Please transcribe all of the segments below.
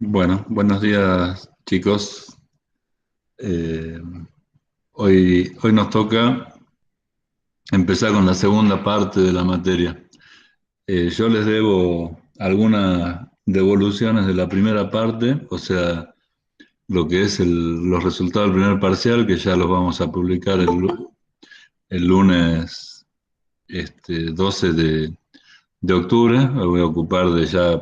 Bueno, buenos días, chicos. Eh, hoy nos toca empezar con la segunda parte de la materia. Yo les debo algunas devoluciones de la primera parte, o sea, lo que es los resultados del primer parcial, que ya los vamos a publicar el lunes 12 de octubre. Me voy a ocupar de ya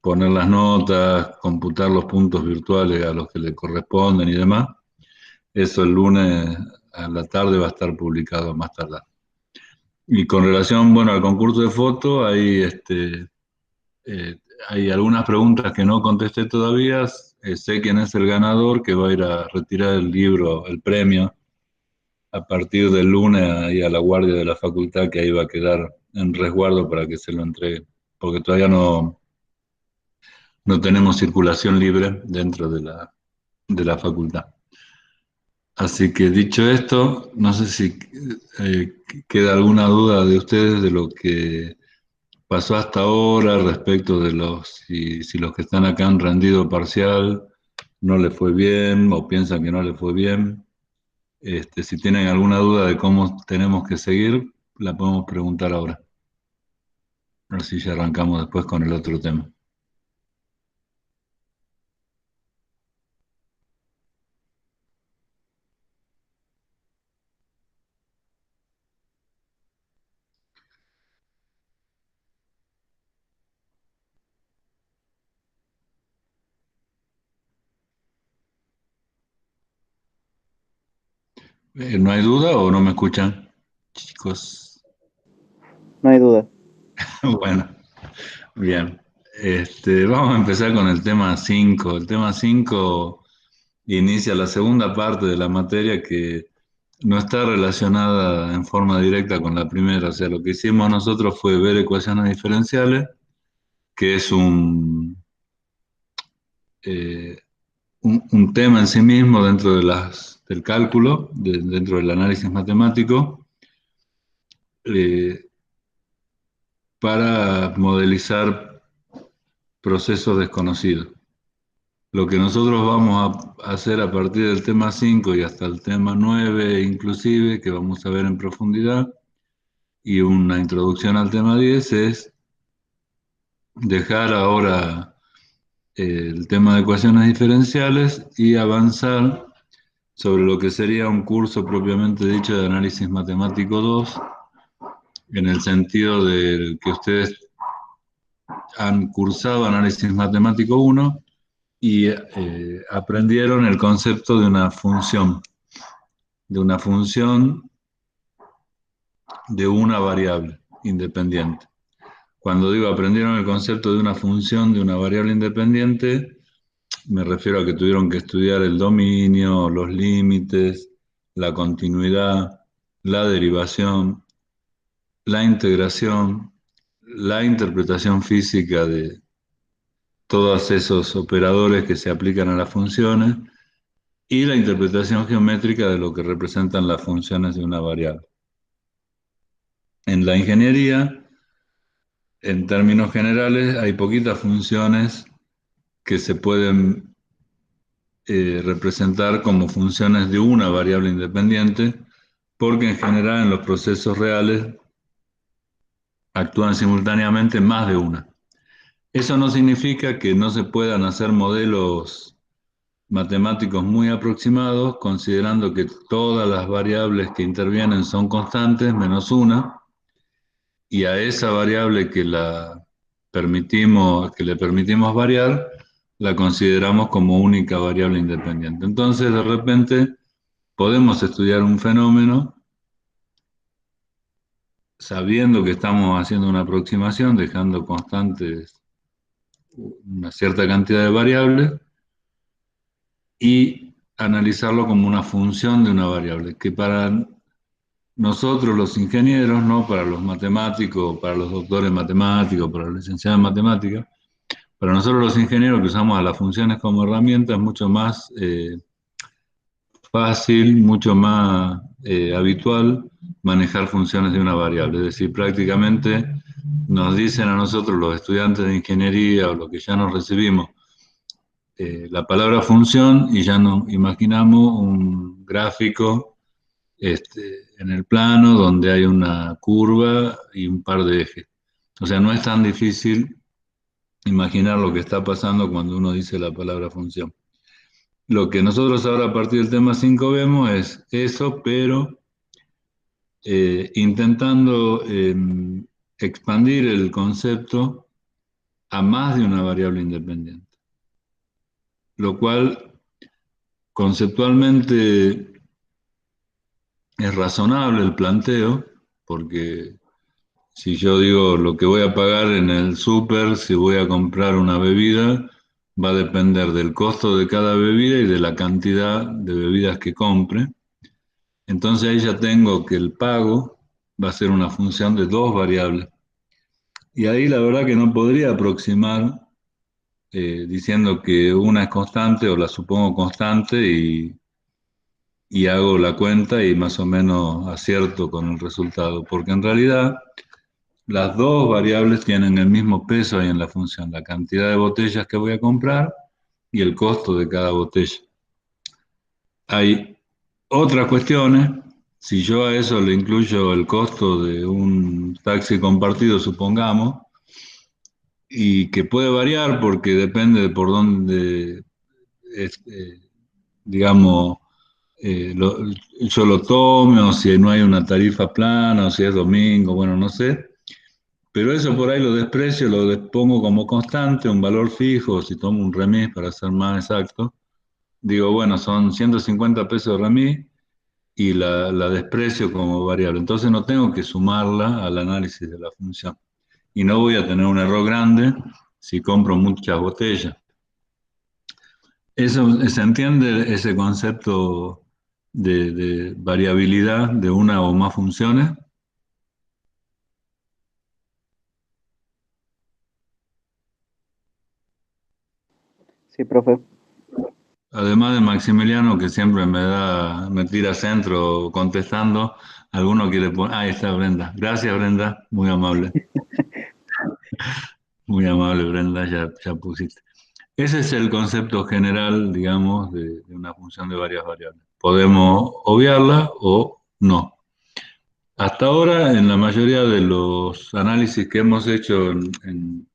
poner las notas, computar los puntos virtuales a los que le corresponden y demás. Eso el lunes a la tarde va a estar publicado más tarde. Y con relación, bueno, al concurso de foto, eh, hay algunas preguntas que no contesté todavía. Sé quién es el ganador que va a ir a retirar el libro, el premio, a partir del lunes ahí a la guardia de la facultad, que ahí va a quedar en resguardo para que se lo entregue, porque todavía no tenemos circulación libre dentro de la facultad. Así que dicho esto, no sé si eh, queda alguna duda de ustedes de lo que pasó hasta ahora respecto de si los que están acá han rendido parcial, no les fue bien o piensan que no les fue bien. Si tienen alguna duda de cómo tenemos que seguir, la podemos preguntar ahora. A ver si ya arrancamos después con el otro tema. ¿No hay duda o no me escuchan, chicos? No hay duda. Bueno. Bien, vamos a empezar con el tema 5. El tema 5 inicia la segunda parte de la materia que no está relacionada en forma directa con la primera. O sea, lo que hicimos nosotros fue ver ecuaciones diferenciales, que es eh, un tema en sí mismo dentro del cálculo, dentro del análisis matemático, eh, para modelizar procesos desconocidos. Lo que nosotros vamos a hacer a partir del tema 5 y hasta el tema 9 inclusive, que vamos a ver en profundidad, y una introducción al tema 10 es dejar ahora el tema de ecuaciones diferenciales y avanzar sobre lo que sería un curso propiamente dicho de análisis matemático 2, en el sentido de que ustedes han cursado análisis matemático 1 y aprendieron el concepto de una función de una variable independiente. Cuando digo aprendieron el concepto de una función de una variable independiente, me refiero a que tuvieron que estudiar el dominio, los límites, la continuidad, la derivación, la integración, la interpretación física de todos esos operadores que se aplican a las funciones y la interpretación geométrica de lo que representan las funciones de una variable. En la ingeniería, en términos generales, hay poquitas funciones que se pueden representar como funciones de una variable independiente, porque en general en los procesos reales actúan simultáneamente más de una. Eso no significa que no se puedan hacer modelos matemáticos muy aproximados, considerando que todas las variables que intervienen son constantes menos una, y a esa variable que le permitimos variar, la consideramos como única variable independiente. Entonces, de repente, podemos estudiar un fenómeno sabiendo que estamos haciendo una aproximación, dejando constantes una cierta cantidad de variables y analizarlo como una función de una variable, que para nosotros los ingenieros, no para los matemáticos, para los doctores matemáticos, para los licenciados en matemáticas, para nosotros los ingenieros que usamos a las funciones como herramienta es mucho más fácil, mucho más habitual manejar funciones de una variable. Es decir, prácticamente nos dicen a nosotros los estudiantes de ingeniería o los que ya nos recibimos, la palabra función y ya nos imaginamos un gráfico en el plano donde hay una curva y un par de ejes. O sea, no es tan difícil imaginar lo que está pasando cuando uno dice la palabra función. Lo que nosotros ahora a partir del tema 5 vemos es eso, pero intentando expandir el concepto a más de una variable independiente, lo cual conceptualmente es razonable el planteo, porque si yo digo lo que voy a pagar en el súper, si voy a comprar una bebida, va a depender del costo de cada bebida y de la cantidad de bebidas que compre. Entonces ahí ya tengo que el pago va a ser una función de dos variables. Y ahí la verdad que no podría aproximar diciendo que una es constante o la supongo constante y hago la cuenta y más o menos acierto con el resultado, porque en realidad las dos variables tienen el mismo peso ahí en la función, la cantidad de botellas que voy a comprar y el costo de cada botella. Hay otras cuestiones, si yo a eso le incluyo el costo de un taxi compartido, supongamos, y que puede variar porque depende de por dónde, este, digamos, yo lo tome o si no hay una tarifa plana o si es domingo, bueno, no sé. Pero eso por ahí lo desprecio, pongo como constante, un valor fijo, si tomo un remis para ser más exacto, digo, bueno, son 150 pesos de remis y la desprecio como variable. Entonces no tengo que sumarla al análisis de la función. Y no voy a tener un error grande si compro muchas botellas. Eso, ¿se entiende ese concepto de variabilidad de una o más funciones? Sí, profe. Además de Maximiliano, que siempre me tira centro contestando, alguno quiere poner. Ahí está Brenda. Gracias, Brenda. Muy amable. Muy amable, Brenda. Ya pusiste. Ese es el concepto general, digamos, de una función de varias variables. Podemos obviarla o no. Hasta ahora, en la mayoría de los análisis que hemos hecho en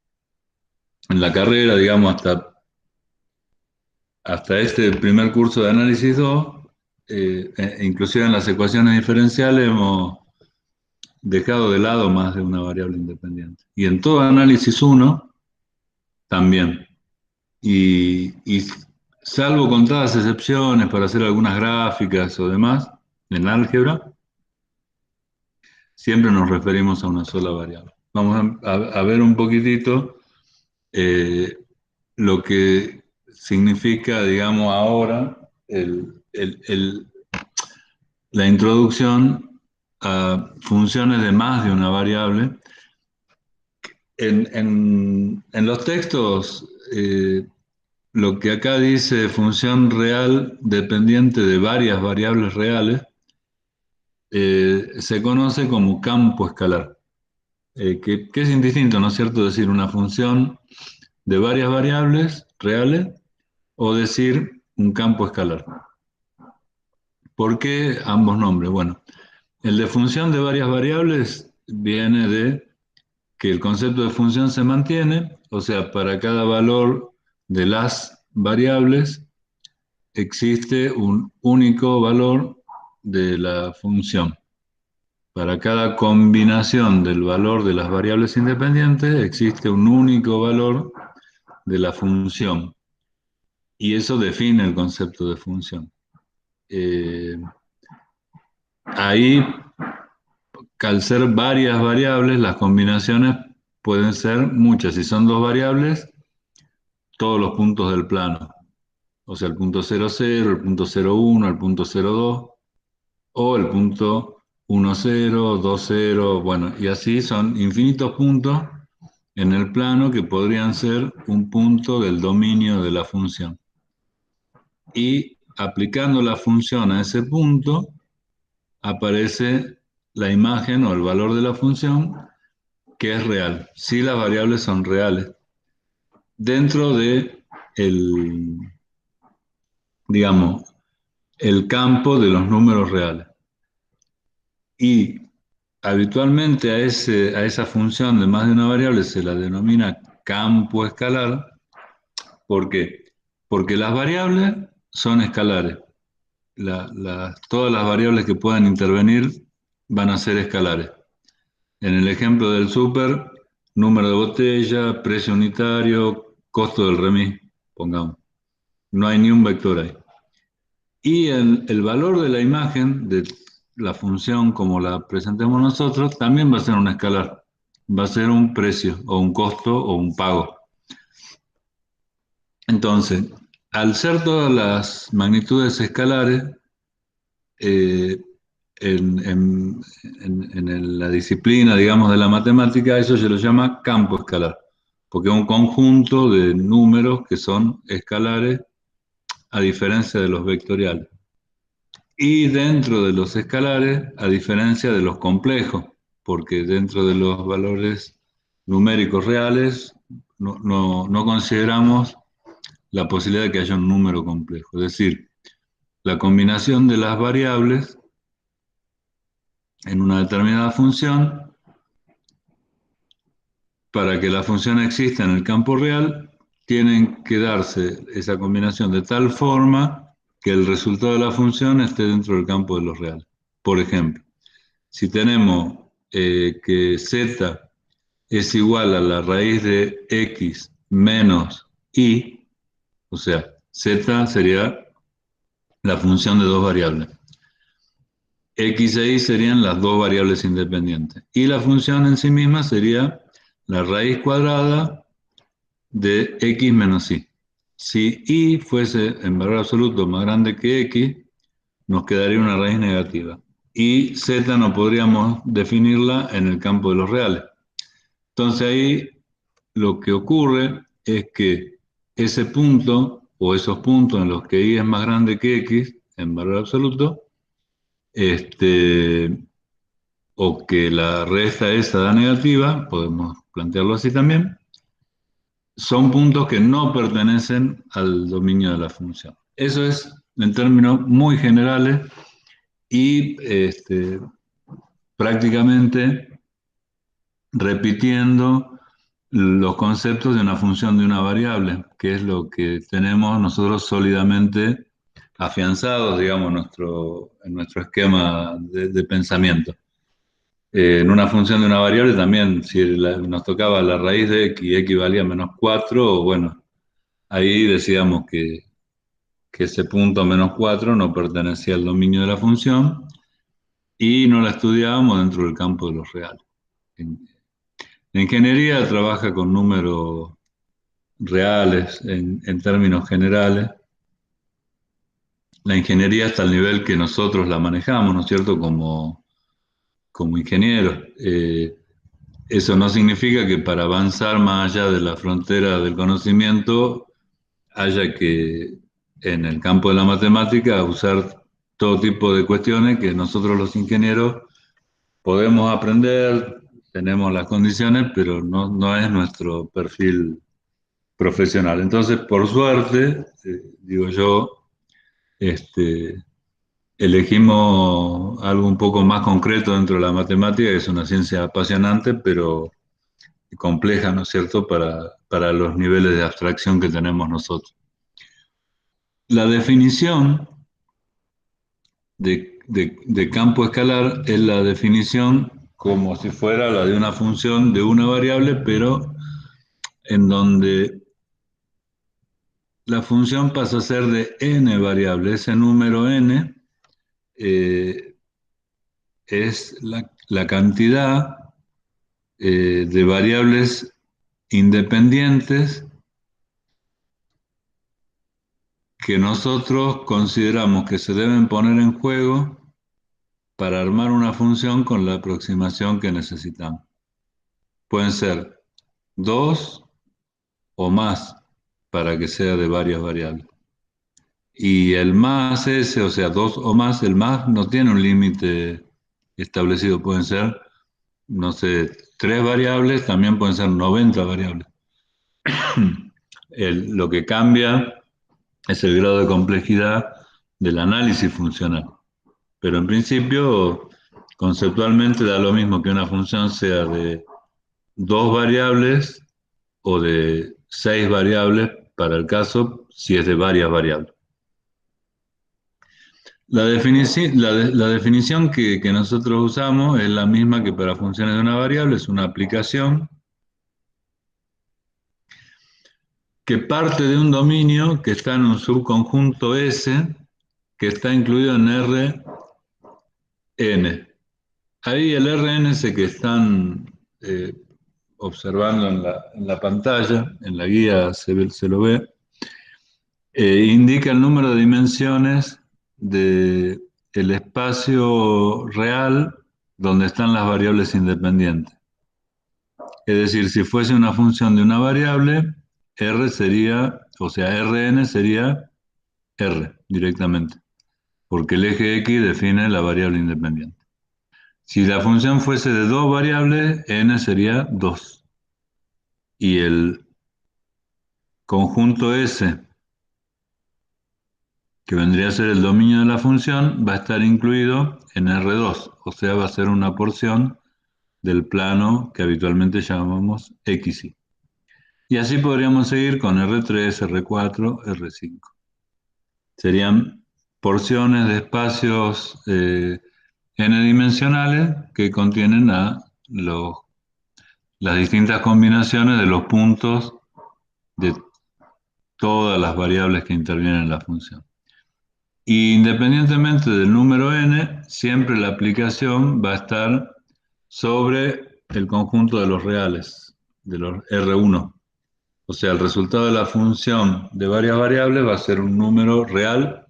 la carrera, digamos, hasta este primer curso de análisis 2, inclusive en las ecuaciones diferenciales hemos dejado de lado más de una variable independiente. Y en todo análisis 1 también. Y salvo contadas excepciones para hacer algunas gráficas o demás, en álgebra, siempre nos referimos a una sola variable. Vamos a ver un poquitito eh, lo que significa, digamos, ahora la introducción a funciones de más de una variable. En los textos, lo que acá dice función real dependiente de varias variables reales, se conoce como campo escalar, que es indistinto, ¿no es cierto?, decir una función de varias variables reales o decir un campo escalar. ¿Por qué ambos nombres? Bueno, el de función de varias variables viene de que el concepto de función se mantiene, o sea, para cada valor de las variables existe un único valor de la función. Para cada combinación del valor de las variables independientes existe un único valor de la función. Y eso define el concepto de función. Ahí, al ser varias variables, las combinaciones pueden ser muchas. Si son dos variables, todos los puntos del plano. O sea, el punto 0, 0, el punto 0, 1, el punto 0, 2, o el punto 1, 0, 2, 0, bueno, y así son infinitos puntos en el plano que podrían ser un punto del dominio de la función. Y aplicando la función a ese punto, aparece la imagen o el valor de la función que es real, si las variables son reales, dentro de el, digamos, el campo de los números reales. Y habitualmente a esa función de más de una variable se la denomina campo escalar. ¿Por qué? Porque las variables son escalares. Todas las variables que puedan intervenir van a ser escalares. En el ejemplo del súper, número de botella, precio unitario, costo del remis, pongamos. No hay ni un vector ahí. Y el valor de la imagen, de la función como la presentemos nosotros, también va a ser un escalar. Va a ser un precio, o un costo, o un pago. Entonces, al ser todas las magnitudes escalares, eh, la disciplina, digamos, de la matemática, eso se lo llama campo escalar, porque es un conjunto de números que son escalares a diferencia de los vectoriales. Y dentro de los escalares, a diferencia de los complejos, porque dentro de los valores numéricos reales no consideramos la posibilidad de que haya un número complejo. Es decir, la combinación de las variables en una determinada función, para que la función exista en el campo real, tienen que darse esa combinación de tal forma que el resultado de la función esté dentro del campo de los reales. Por ejemplo, si tenemos que z es igual a la raíz de x menos y, o sea, z sería la función de dos variables. X e y serían las dos variables independientes. Y la función en sí misma sería la raíz cuadrada de x menos y. Si y fuese en valor absoluto más grande que x, nos quedaría una raíz negativa. Y z no podríamos definirla en el campo de los reales. Entonces ahí lo que ocurre es que ese punto o esos puntos en los que y es más grande que x en valor absoluto, o que la resta esa da negativa, podemos plantearlo así también, son puntos que no pertenecen al dominio de la función. Eso es en términos muy generales y prácticamente repitiendo los conceptos de una función de una variable, que es lo que tenemos nosotros sólidamente afianzados, digamos, en nuestro esquema de pensamiento. En una función de una variable también, si nos tocaba la raíz de x y x valía menos 4, bueno, ahí decíamos que ese punto menos 4 no pertenecía al dominio de la función y no la estudiábamos dentro del campo de los reales. La ingeniería trabaja con números reales en términos generales. La ingeniería está al nivel que nosotros la manejamos, ¿no es cierto?, como ingenieros. Eso no significa que para avanzar más allá de la frontera del conocimiento haya que, en el campo de la matemática, usar todo tipo de cuestiones que nosotros los ingenieros podemos aprender, tenemos las condiciones, pero no es nuestro perfil profesional. Entonces, por suerte, digo yo, elegimos algo un poco más concreto dentro de la matemática, que es una ciencia apasionante, pero compleja, ¿no es cierto?, para los niveles de abstracción que tenemos nosotros. La definición de campo escalar es la definición como si fuera la de una función de una variable, pero en donde la función pasa a ser de n variables. Ese número n es la cantidad de variables independientes que nosotros consideramos que se deben poner en juego para armar una función con la aproximación que necesitamos. Pueden ser dos o más para que sea de varias variables. Y el más ese, o sea, dos o más, el más no tiene un límite establecido. Pueden ser, no sé, 3 variables, también pueden ser 90 variables. Lo que cambia es el grado de complejidad del análisis funcional. Pero en principio, conceptualmente da lo mismo que una función sea de 2 variables o de 6 variables para el caso si es de varias variables. La definición que nosotros usamos es la misma que para funciones de una variable, es una aplicación que parte de un dominio que está en un subconjunto S que está incluido en Rn. Ahí el Rn ese que están observando en la pantalla, en la guía se lo ve, indica el número de dimensiones del espacio real donde están las variables independientes. Es decir, si fuese una función de una variable, R sería, o sea, Rn sería R directamente, porque el eje X define la variable independiente. Si la función fuese de 2 variables, n sería 2. Y el conjunto S, que vendría a ser el dominio de la función, va a estar incluido en R2, o sea, va a ser una porción del plano que habitualmente llamamos XY. Y así podríamos seguir con R3, R4, R5. Serían porciones de espacios n-dimensionales que contienen las distintas combinaciones de los puntos de todas las variables que intervienen en la función. Y independientemente del número n, siempre la aplicación va a estar sobre el conjunto de los reales, de los R1. O sea, el resultado de la función de varias variables va a ser un número real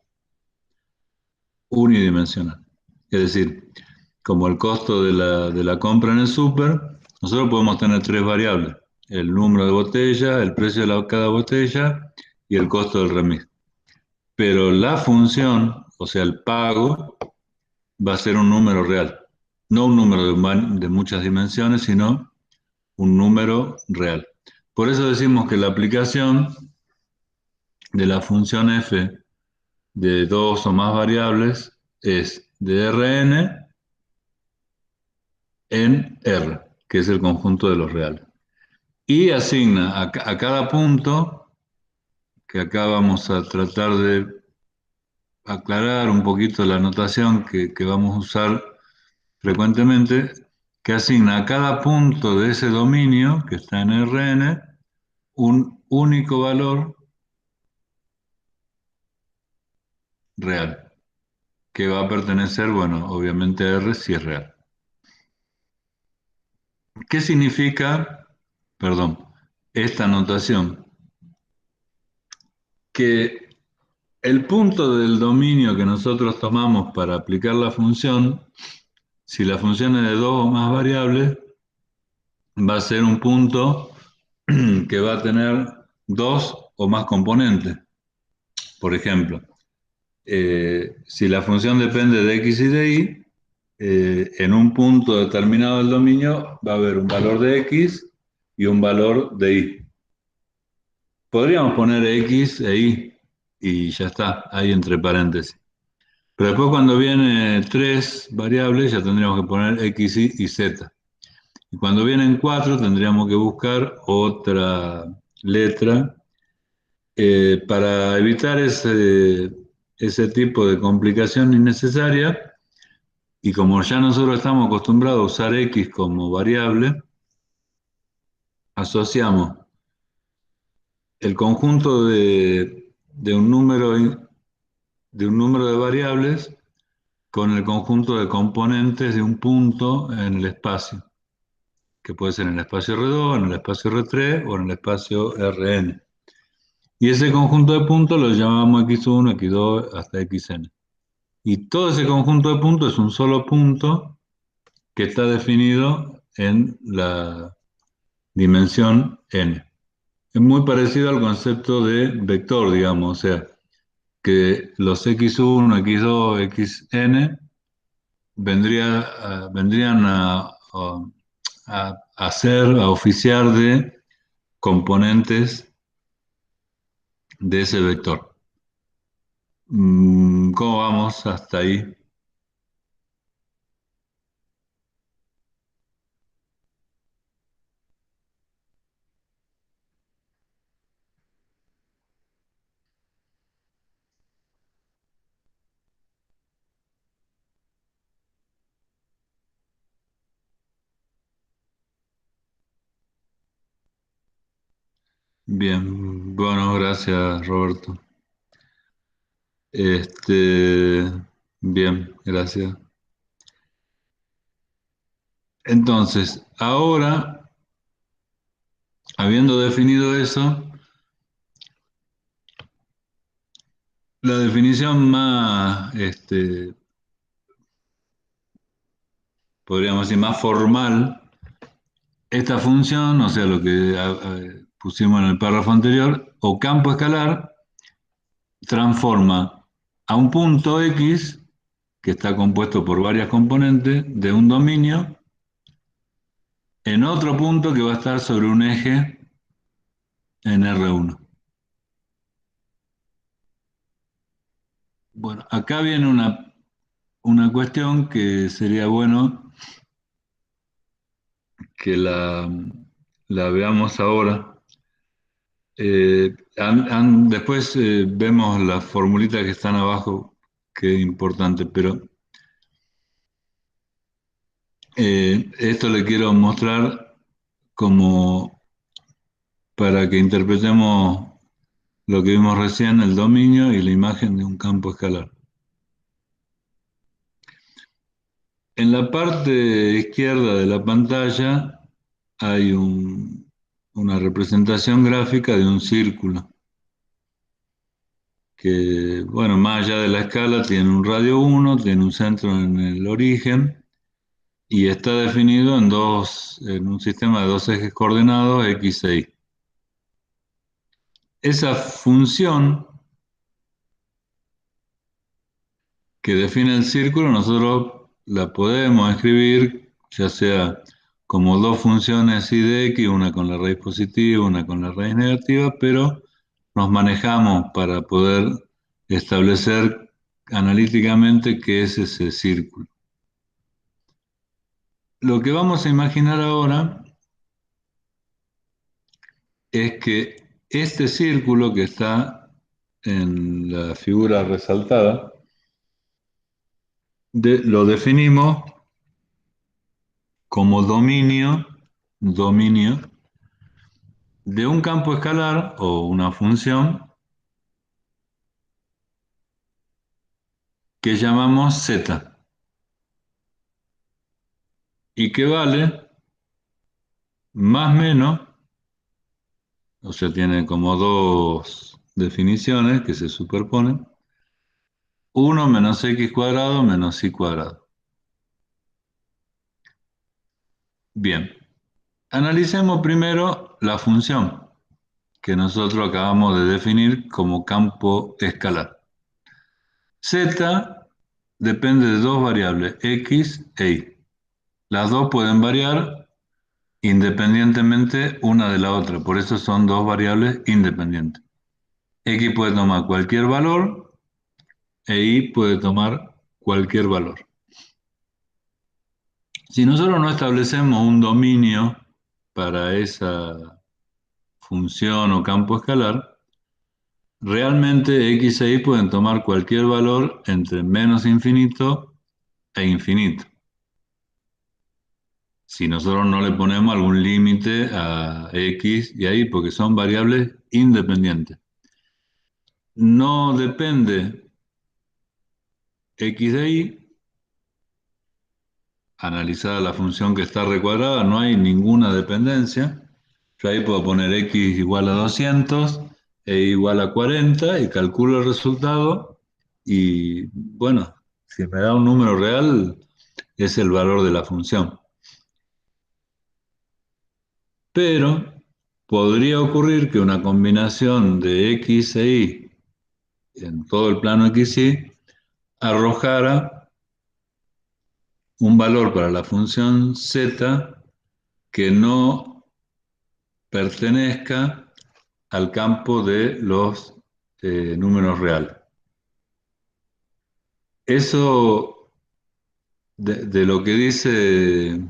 unidimensional. Es decir, como el costo de la compra en el súper, nosotros podemos tener 3 variables: el número de botellas, el precio de cada botella y el costo del remis. Pero la función, o sea, el pago, va a ser un número real. No un número de muchas dimensiones, sino un número real. Por eso decimos que la aplicación de la función f de 2 o más variables es de Rn en R, que es el conjunto de los reales. Y asigna a cada punto, que acá vamos a tratar de aclarar un poquito la notación que vamos a usar frecuentemente, que asigna a cada punto de ese dominio que está en Rn un único valor real, que va a pertenecer, bueno, obviamente a R si es real. ¿Qué significa, perdón, esta notación? Que el punto del dominio que nosotros tomamos para aplicar la función, si la función es de 2 o más variables, va a ser un punto que va a tener 2 o más componentes. Por ejemplo, si la función depende de x y de y, en un punto determinado del dominio va a haber un valor de x y un valor de y. Podríamos poner x e y ya está, ahí entre paréntesis. Pero después cuando vienen 3 variables ya tendríamos que poner x, y z. Y cuando vienen 4 tendríamos que buscar otra letra para evitar ese tipo de complicación innecesaria. Y como ya nosotros estamos acostumbrados a usar x como variable, asociamos el conjunto de un número de variables con el conjunto de componentes de un punto en el espacio, que puede ser en el espacio R2, en el espacio R3 o en el espacio Rn. Y ese conjunto de puntos lo llamamos x1, x2 hasta xn. Y todo ese conjunto de puntos es un solo punto que está definido en la dimensión n. Es muy parecido al concepto de vector, digamos, o sea, que los x1, x2, xn vendrían a oficiar de componentes de ese vector. ¿Cómo vamos hasta ahí? Bien, bueno, gracias Roberto. Bien, gracias. Entonces, ahora, habiendo definido eso, la definición más, podríamos decir, más formal, esta función, o sea, lo que pusimos en el párrafo anterior, o campo escalar, transforma a un punto X, que está compuesto por varias componentes, de un dominio, en otro punto que va a estar sobre un eje en R1. Bueno, acá viene una cuestión que sería bueno que la veamos ahora. Después vemos las formulitas que están abajo, que es importante, pero esto le quiero mostrar como para que interpretemos lo que vimos recién, el dominio y la imagen de un campo escalar. En la parte izquierda de la pantalla hay una representación gráfica de un círculo que, bueno, más allá de la escala, tiene un radio 1, tiene un centro en el origen y está definido en un sistema de dos ejes coordenados X e Y. Esa función que define el círculo, nosotros la podemos escribir ya sea como dos funciones y de x, una con la raíz positiva, una con la raíz negativa, pero nos manejamos para poder establecer analíticamente qué es ese círculo. Lo que vamos a imaginar ahora es que este círculo que está en la figura resaltada, lo definimos como dominio de un campo escalar o una función que llamamos z y que vale más menos, o sea, tiene como dos definiciones que se superponen, 1 menos x cuadrado menos y cuadrado. Bien, analicemos primero la función que nosotros acabamos de definir como campo escalar. Z depende de dos variables, x e y. Las dos pueden variar independientemente una de la otra, por eso son dos variables independientes. X puede tomar cualquier valor e Y puede tomar cualquier valor. Si nosotros no establecemos un dominio para esa función o campo escalar, realmente X e Y pueden tomar cualquier valor entre menos infinito e infinito. Si nosotros no le ponemos algún límite a X y a Y, porque son variables independientes. No depende X de Y, analizada la función que está recuadrada, no hay ninguna dependencia. Yo ahí puedo poner X igual a 200 e igual a 40 y calculo el resultado y bueno, si me da un número real es el valor de la función. Pero podría ocurrir que una combinación de X e Y en todo el plano XY arrojara un valor para la función Z que no pertenezca al campo de los número real. Eso de lo que dice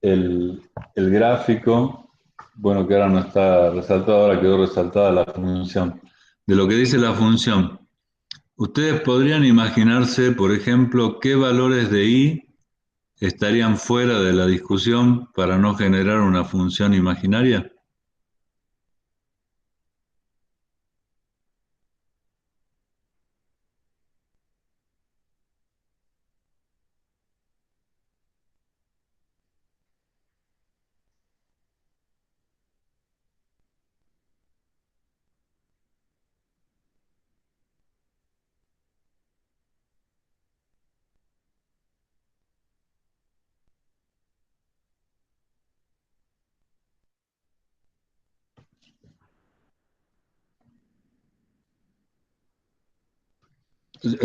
el gráfico, bueno, que ahora no está resaltado, ahora quedó resaltada la función. De lo que dice la función, ustedes podrían imaginarse, por ejemplo, qué valores de i estarían fuera de la discusión para no generar una función imaginaria.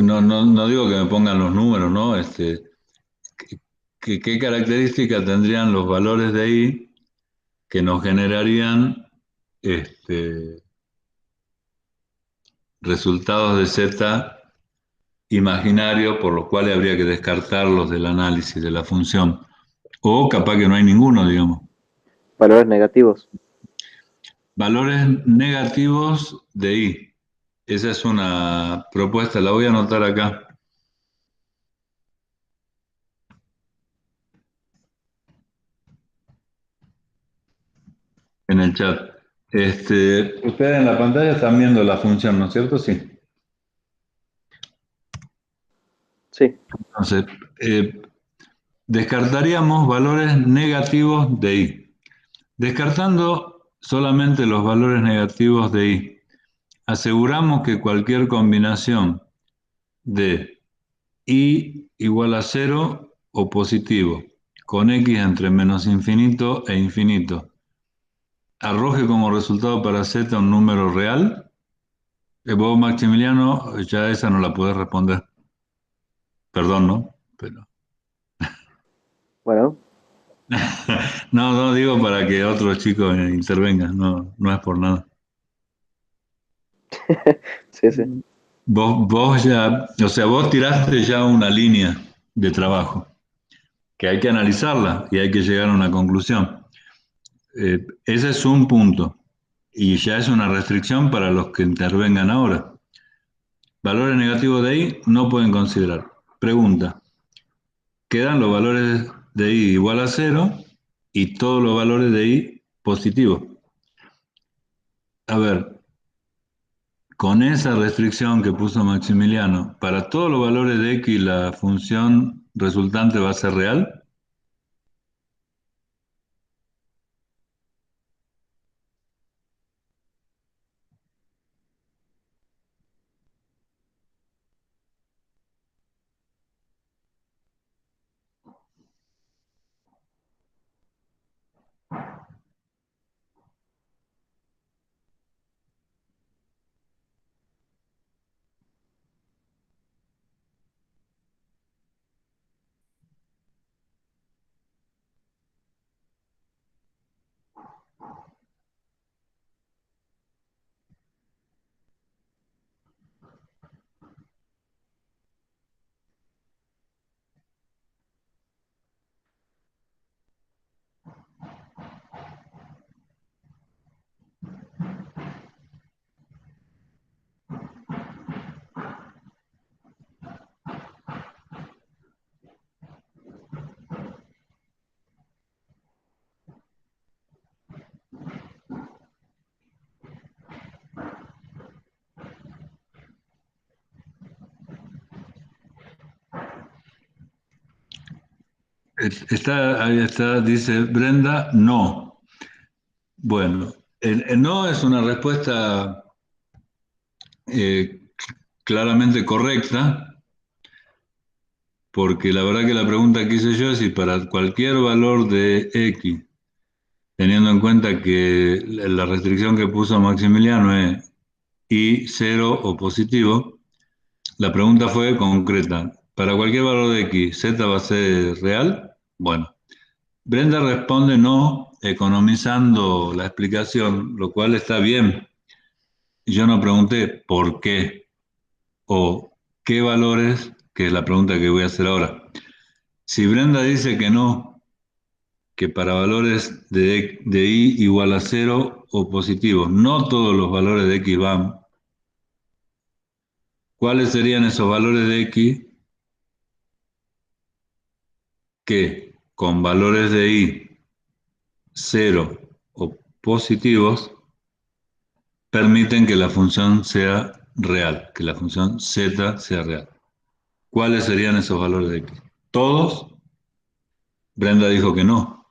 No digo que me pongan los números, ¿no? ¿Qué características tendrían los valores de i que nos generarían este, resultados de z imaginario, por los cuales habría que descartarlos del análisis de la función? O capaz que no hay ninguno, digamos. Valores negativos. Valores negativos de i. Esa es una propuesta, la voy a anotar acá en el chat. Ustedes en la pantalla están viendo la función, ¿no es cierto? Sí. Sí. Entonces, descartaríamos valores negativos de i. Descartando solamente los valores negativos de i, aseguramos que cualquier combinación de i igual a 0 o positivo, con x entre menos infinito e infinito, arroje como resultado para z un número real. Vos, Maximiliano, ya esa no la podés responder. Perdón, ¿no? Pero... Bueno, No digo para que otros chicos intervengan, no es por nada. sí, sí. Vos ya, o sea, vos tiraste ya una línea de trabajo que hay que analizarla y hay que llegar a una conclusión. Ese es un punto y ya es una restricción para los que intervengan ahora. Valores negativos de i no pueden considerar. Pregunta, quedan los valores de i igual a 0 y todos los valores de i positivos. A ver, con esa restricción que puso Maximiliano, ¿para todos los valores de x la función resultante va a ser real? Ahí está, dice Brenda, no. Bueno, el no es una respuesta eh, claramente correcta, porque la verdad que la pregunta que hice yo es si para cualquier valor de x, teniendo en cuenta que la restricción que puso Maximiliano es y cero o positivo, la pregunta fue concreta. ¿Para cualquier valor de x, z va a ser real? Bueno, Brenda responde no, economizando la explicación, lo cual está bien. yo no pregunté por qué o qué valores, que es la pregunta que voy a hacer ahora. Si Brenda dice que no, que para valores de i igual a cero o positivos, no todos los valores de x van, ¿cuáles serían esos valores de x que con valores de i cero o positivos permiten que la función sea real, que la función z sea real? ¿Cuáles serían esos valores de x? ¿Todos? Brenda dijo que no.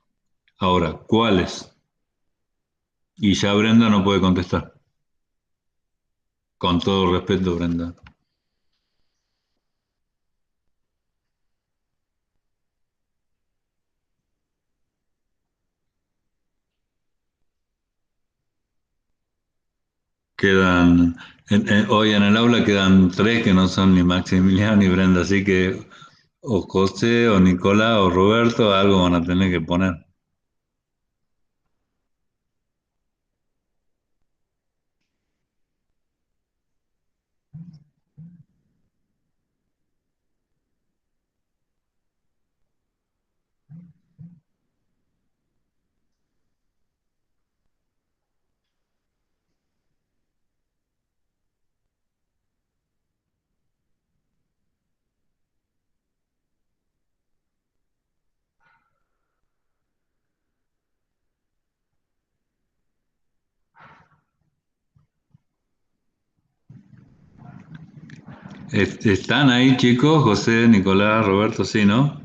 Ahora, ¿cuáles? Y ya Brenda no puede contestar. Con todo respeto, Brenda. Hoy en el aula quedan tres que no son ni Maximiliano ni Brenda, así que o José o Nicolás o Roberto algo van a tener que poner. ¿Están ahí, chicos? José, Nicolás, Roberto, sí, ¿no?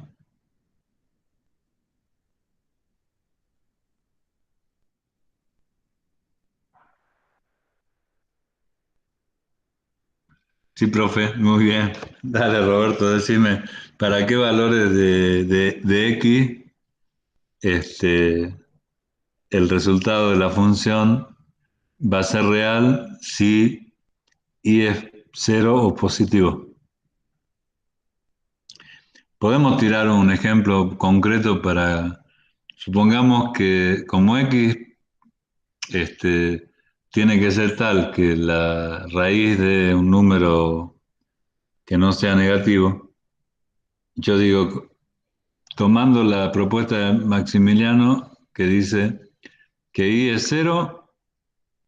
Sí, profe, muy bien. Dale, Roberto, decime, ¿para qué valores de X el resultado de la función va a ser real si Y es cero o positivo? Podemos tirar un ejemplo concreto para, supongamos que como X tiene que ser tal que la raíz de un número que no sea negativo, yo digo, tomando la propuesta de Maximiliano que dice que Y es cero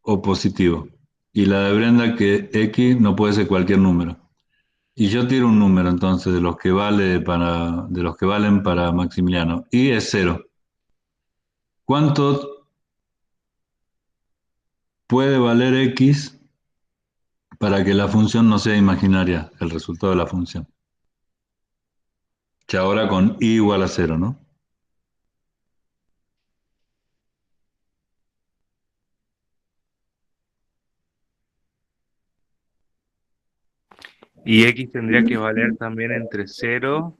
o positivo, y la de Brenda que X no puede ser cualquier número. Y yo tiro un número entonces de los que valen para Maximiliano. Y es cero. ¿Cuánto puede valer X para que la función no sea imaginaria, el resultado de la función? Que ahora con I igual a cero, ¿no? Y x tendría que valer también entre cero,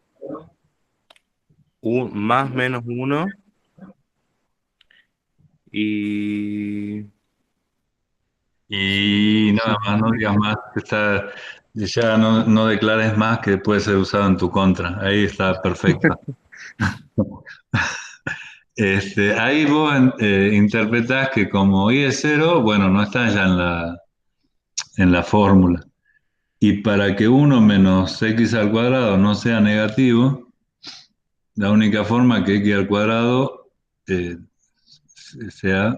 más menos uno y... Y nada más, no digas más, ya no declares más que puede ser usado en tu contra. Ahí está perfecto. Ahí vos interpretás que como I es cero, bueno, no está ya en la fórmula. Y para que uno menos x al cuadrado no sea negativo, la única forma que x al cuadrado sea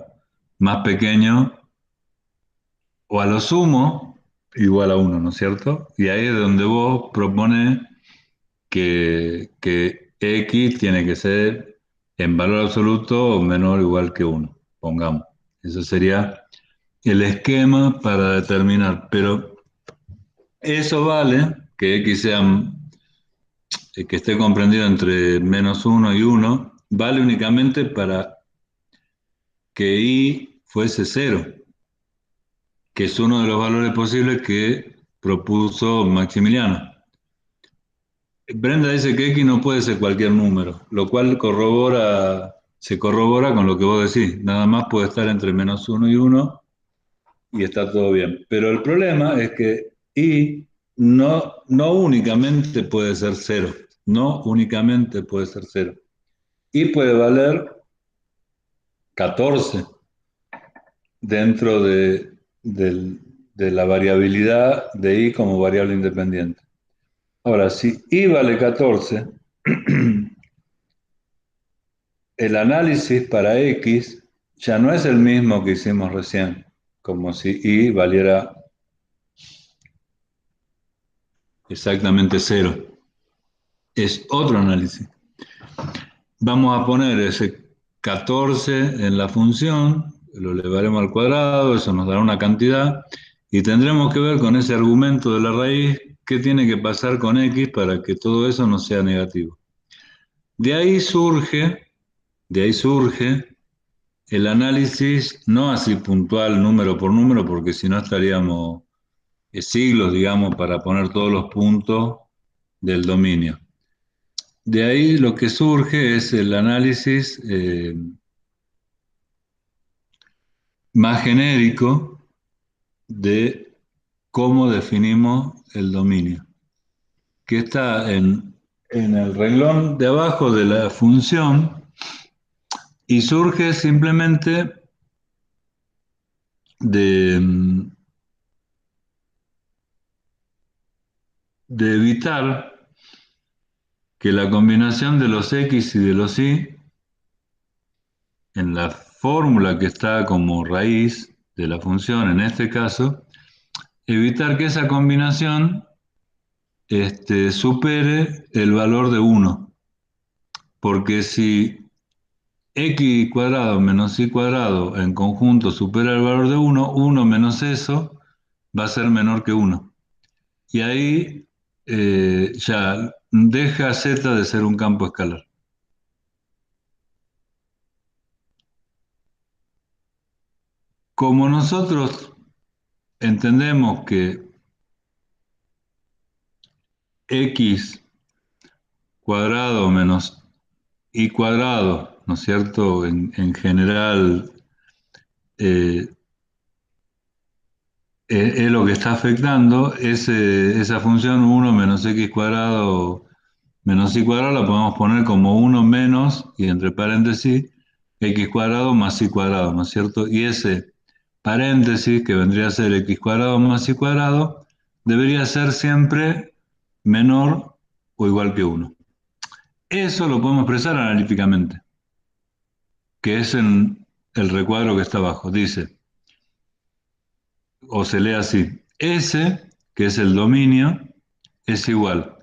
más pequeño o a lo sumo igual a uno, ¿no es cierto? Y ahí es donde vos propones que x tiene que ser en valor absoluto o menor o igual que uno, pongamos. Eso sería el esquema para determinar, pero eso vale que x sea que esté comprendido entre menos uno y uno, vale únicamente para que i fuese cero, que es uno de los valores posibles que propuso Maximiliano. Brenda dice que x no puede ser cualquier número, lo cual se corrobora con lo que vos decís. Nada más puede estar entre menos uno y uno y está todo bien. Pero el problema es que i no únicamente puede ser cero, no únicamente puede ser cero. Y puede valer 14 dentro del de la variabilidad de y como variable independiente. Ahora, si y vale 14, el análisis para x ya no es el mismo que hicimos recién, como si y valiera exactamente 0. Es otro análisis. Vamos a poner ese 14 en la función, lo elevaremos al cuadrado, eso nos dará una cantidad, y tendremos que ver con ese argumento de la raíz qué tiene que pasar con x para que todo eso no sea negativo. De ahí surge el análisis, no así puntual número por número, porque si no estaríamos siglos, digamos, para poner todos los puntos del dominio. De ahí lo que surge es el análisis más genérico de cómo definimos el dominio, que está en el renglón de abajo de la función y surge simplemente de evitar que la combinación de los x y de los y en la fórmula que está como raíz de la función, en este caso, evitar que esa combinación supere el valor de 1. Porque si x cuadrado menos y cuadrado en conjunto supera el valor de 1, 1 menos eso va a ser menor que 1. Y ahí ya deja z de ser un campo escalar. Como nosotros entendemos que x cuadrado menos y cuadrado, ¿no es cierto? En general eh, es lo que está afectando, esa función 1 menos x cuadrado menos y cuadrado la podemos poner como 1 menos, y entre paréntesis, x cuadrado más y cuadrado, ¿no es cierto? Y ese paréntesis, que vendría a ser x cuadrado más y cuadrado, debería ser siempre menor o igual que 1. Eso lo podemos expresar analíticamente, que es en el recuadro que está abajo. Dice, o se lee así, S, que es el dominio, es igual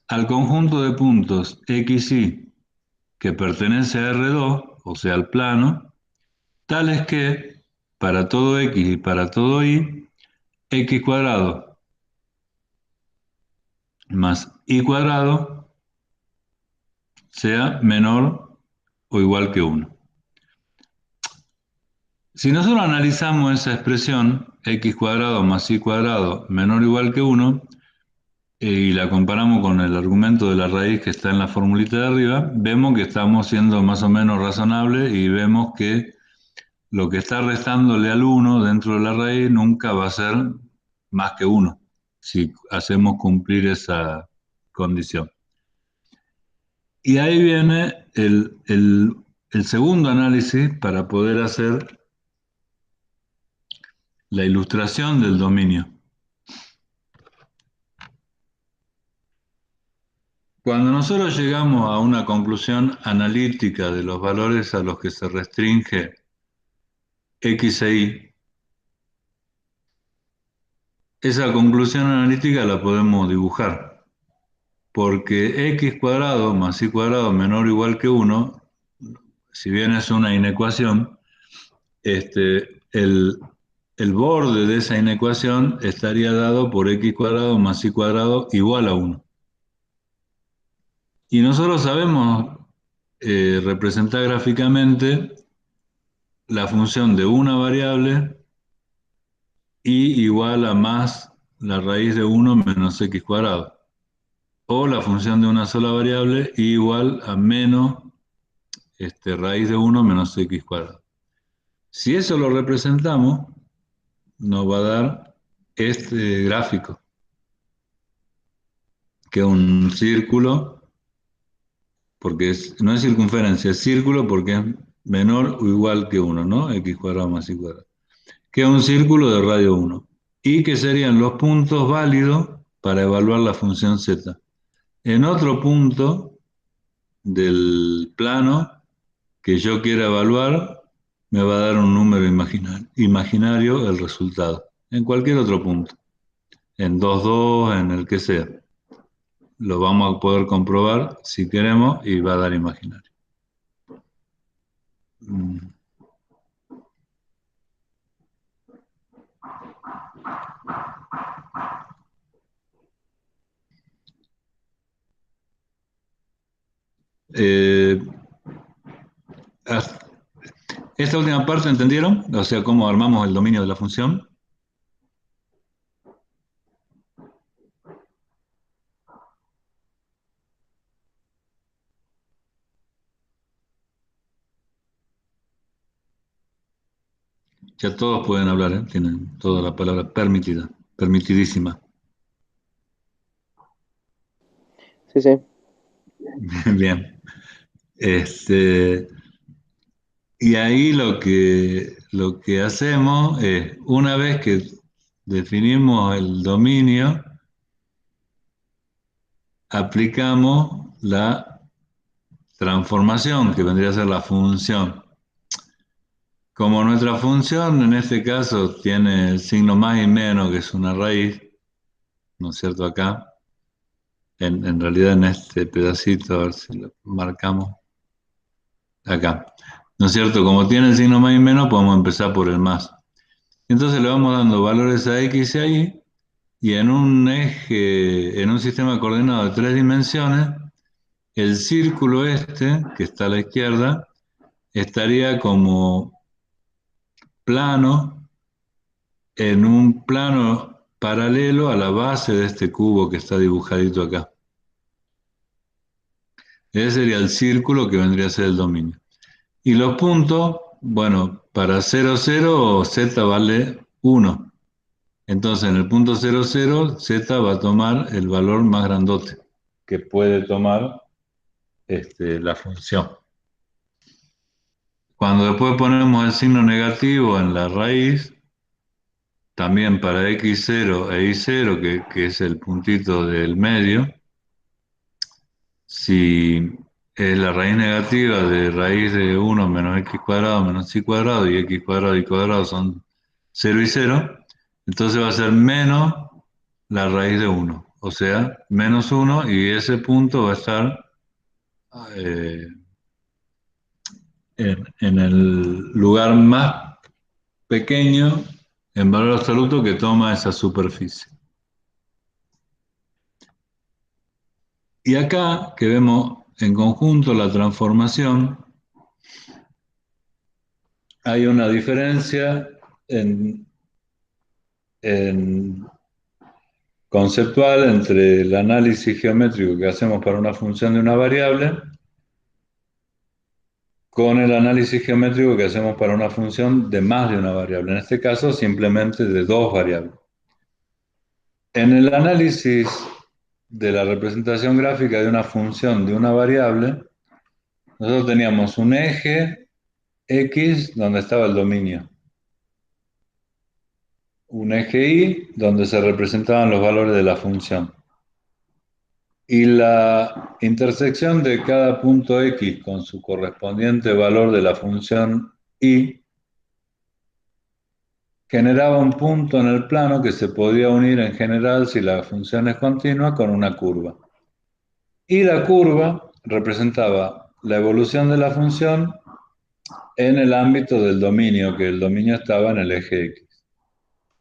al conjunto de puntos x, y que pertenece a R2, o sea, al plano, tales que para todo x y para todo y, x cuadrado más y cuadrado sea menor o igual que 1. Si nosotros analizamos esa expresión, x cuadrado más y cuadrado menor o igual que 1, y la comparamos con el argumento de la raíz que está en la formulita de arriba, vemos que estamos siendo más o menos razonables y vemos que lo que está restándole al 1 dentro de la raíz nunca va a ser más que 1, si hacemos cumplir esa condición. Y ahí viene el segundo análisis para poder hacer la ilustración del dominio. Cuando nosotros llegamos a una conclusión analítica de los valores a los que se restringe x e y, esa conclusión analítica la podemos dibujar, porque x cuadrado más y cuadrado menor o igual que 1, si bien es una inecuación, el borde de esa inecuación estaría dado por x cuadrado más y cuadrado igual a 1. Y nosotros sabemos representar gráficamente la función de una variable y igual a más la raíz de 1 menos x cuadrado. O la función de una sola variable y igual a menos raíz de 1 menos x cuadrado. Si eso lo representamos, nos va a dar este gráfico, que es un círculo, porque no es circunferencia, es círculo porque es menor o igual que 1, ¿no? X cuadrado más y cuadrado. Que es un círculo de radio 1. y que serían los puntos válidos para evaluar la función z. En otro punto del plano que yo quiera evaluar, me va a dar un número imaginario el resultado, en cualquier otro punto, en 2,2, en el que sea. Lo vamos a poder comprobar si queremos y va a dar imaginario. Esta última parte, ¿entendieron? O sea, cómo armamos el dominio de la función. Ya todos pueden hablar, ¿eh? Tienen toda la palabra permitida, permitidísima. Sí, sí. Bien. Y ahí lo que hacemos es, una vez que definimos el dominio, aplicamos la transformación, que vendría a ser la función. Como nuestra función en este caso tiene el signo más y menos, que es una raíz, ¿no es cierto? Acá, en realidad en este pedacito, a ver si lo marcamos, acá, ¿no es cierto? Como tiene el signo más y menos, podemos empezar por el más. Entonces le vamos dando valores a x y a y, y en un eje, en un sistema coordenado de 3 dimensiones, el círculo este, que está a la izquierda, estaría como plano, en un plano paralelo a la base de este cubo que está dibujadito acá. Ese sería el círculo que vendría a ser el dominio. Y los puntos, bueno, para 0, 0, z vale 1. Entonces en el punto 0, 0, z va a tomar el valor más grandote que puede tomar la función. Cuando después ponemos el signo negativo en la raíz, también para x0 e y0, que es el puntito del medio, si es la raíz negativa de raíz de 1 menos x cuadrado menos y cuadrado, y x cuadrado y cuadrado son 0 y 0, entonces va a ser menos la raíz de 1, o sea, menos 1, y ese punto va a estar eh, en el lugar más pequeño en valor absoluto que toma esa superficie. Y acá, que vemos en conjunto la transformación, hay una diferencia en conceptual entre el análisis geométrico que hacemos para una función de una variable con el análisis geométrico que hacemos para una función de más de una variable. En este caso, simplemente de 2 variables. En el análisis de la representación gráfica de una función de una variable, nosotros teníamos un eje X donde estaba el dominio, un eje Y donde se representaban los valores de la función, y la intersección de cada punto X con su correspondiente valor de la función Y generaba un punto en el plano que se podía unir en general, si la función es continua, con una curva. Y la curva representaba la evolución de la función en el ámbito del dominio, que el dominio estaba en el eje X.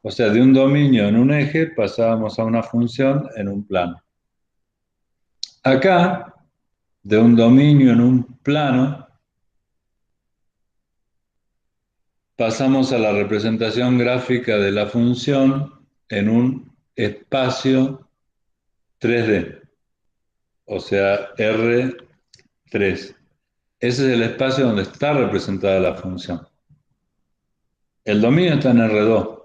O sea, de un dominio en un eje pasábamos a una función en un plano. Acá, de un dominio en un plano, pasamos a la representación gráfica de la función en un espacio 3D, o sea, R3. Ese es el espacio donde está representada la función. El dominio está en R2.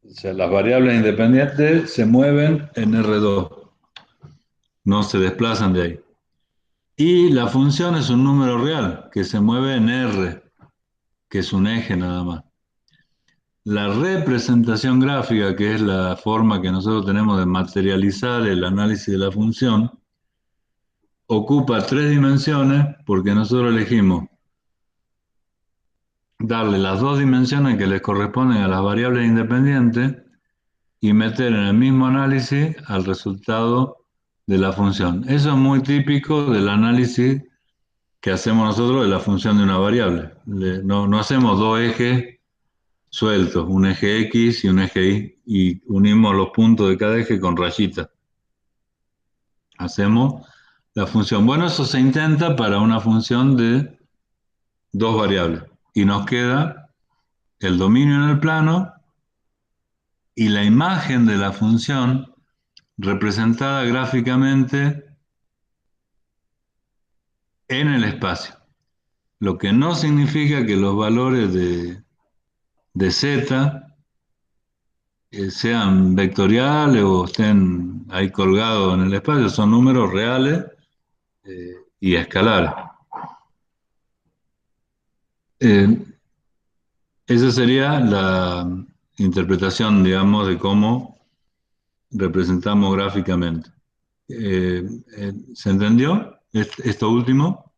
O sea, las variables independientes se mueven en R2, no se desplazan de ahí. Y la función es un número real que se mueve en R, que es un eje nada más. La representación gráfica, que es la forma que nosotros tenemos de materializar el análisis de la función, ocupa 3 dimensiones porque nosotros elegimos darle las 2 dimensiones que les corresponden a las variables independientes y meter en el mismo análisis al resultado de la función. Eso es muy típico del análisis que hacemos nosotros de la función de una variable. No hacemos dos ejes sueltos, un eje X y un eje Y, y unimos los puntos de cada eje con rayitas. Hacemos la función. Bueno, eso se intenta para una función de 2 variables. Y nos queda el dominio en el plano y la imagen de la función representada gráficamente en el espacio. Lo que no significa que los valores de z sean vectoriales o estén ahí colgados en el espacio, son números reales y escalares. Esa sería la interpretación, digamos, de cómo representamos gráficamente. ¿Se entendió esto último?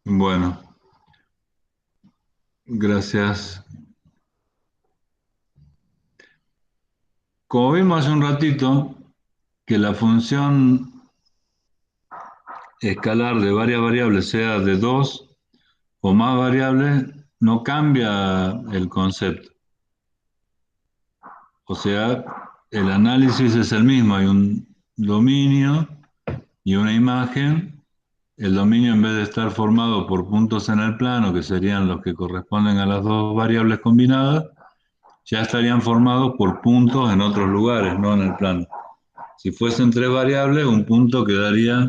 Bueno, gracias. Como vimos hace un ratito, que la función escalar de varias variables sea de 2 o más variables, no cambia el concepto. O sea, el análisis es el mismo, hay un dominio y una imagen. El dominio, en vez de estar formado por puntos en el plano, que serían los que corresponden a las 2 variables combinadas, ya estarían formados por puntos en otros lugares, no en el plano. Si fuesen 3 variables, un punto quedaría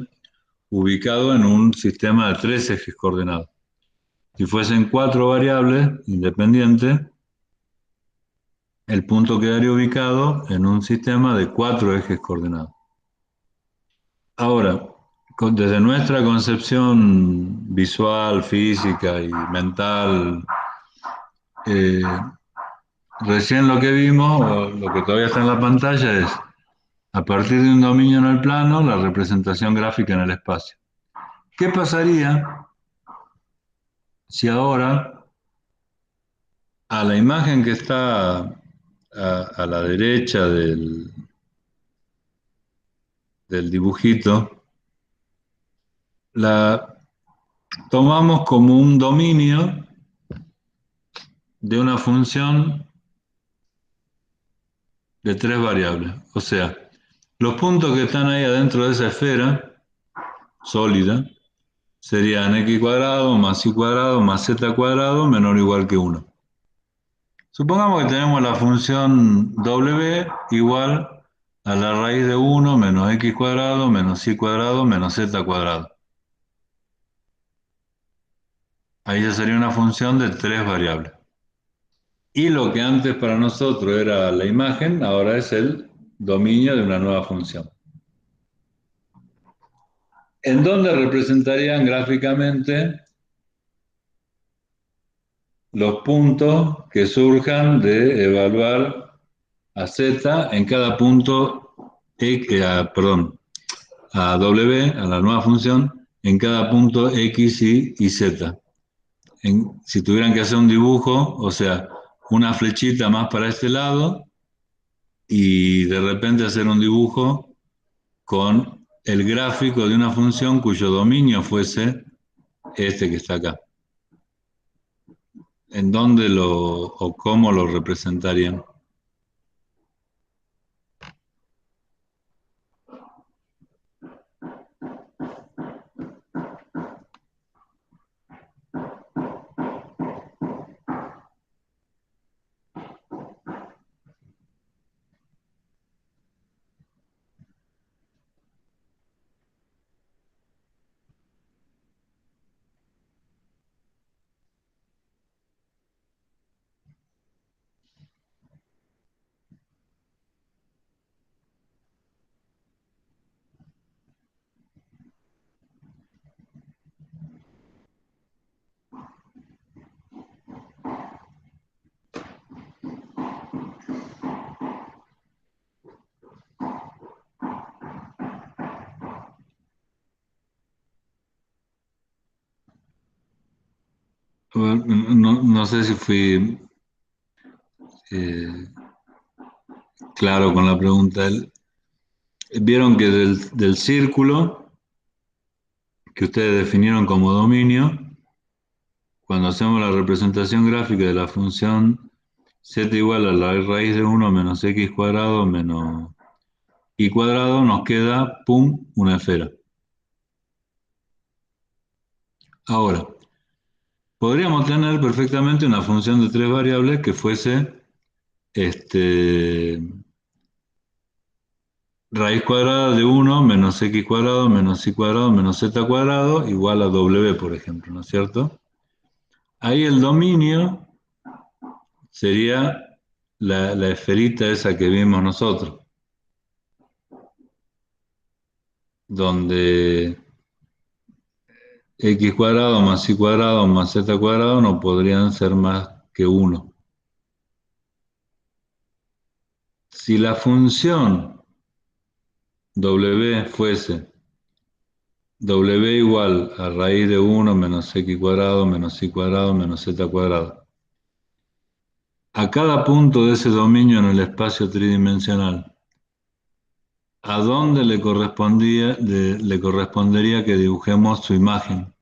ubicado en un sistema de 3 ejes coordenados. Si fuesen 4 variables independientes, el punto quedaría ubicado en un sistema de 4 ejes coordenados. Ahora, desde nuestra concepción visual, física y mental, eh, recién lo que vimos, o lo que todavía está en la pantalla, es a partir de un dominio en el plano, la representación gráfica en el espacio. ¿Qué pasaría si ahora a la imagen que está a la derecha del dibujito, la tomamos como un dominio de una función de 3 variables? O sea, los puntos que están ahí adentro de esa esfera sólida serían x cuadrado más y cuadrado más z cuadrado menor o igual que 1. Supongamos que tenemos la función w igual a la raíz de 1 menos x cuadrado menos y cuadrado menos z cuadrado. Ahí ya sería una función de 3 variables. Y lo que antes para nosotros era la imagen, ahora es el dominio de una nueva función. ¿En dónde representarían gráficamente los puntos que surjan de evaluar a z en cada punto, a w, a la nueva función, en cada punto x y z? Si tuvieran que hacer un dibujo, o sea, una flechita más para este lado y de repente hacer un dibujo con el gráfico de una función cuyo dominio fuese este que está acá. ¿En dónde o cómo lo representarían? No sé si fui eh, claro con la pregunta. Vieron que del círculo que ustedes definieron como dominio, cuando hacemos la representación gráfica de la función z igual a la raíz de 1 menos x cuadrado menos y cuadrado, nos queda, pum, una esfera. Ahora, podríamos tener perfectamente una función de tres variables que fuese raíz cuadrada de 1 menos x cuadrado menos y cuadrado menos z cuadrado igual a w, por ejemplo, ¿no es cierto? Ahí el dominio sería la esferita esa que vimos nosotros, donde x cuadrado más y cuadrado más z cuadrado no podrían ser más que 1. Si la función w fuese w igual a raíz de 1 menos x cuadrado menos y cuadrado menos z cuadrado, a cada punto de ese dominio en el espacio tridimensional, ¿a dónde le correspondería que dibujemos su imagen?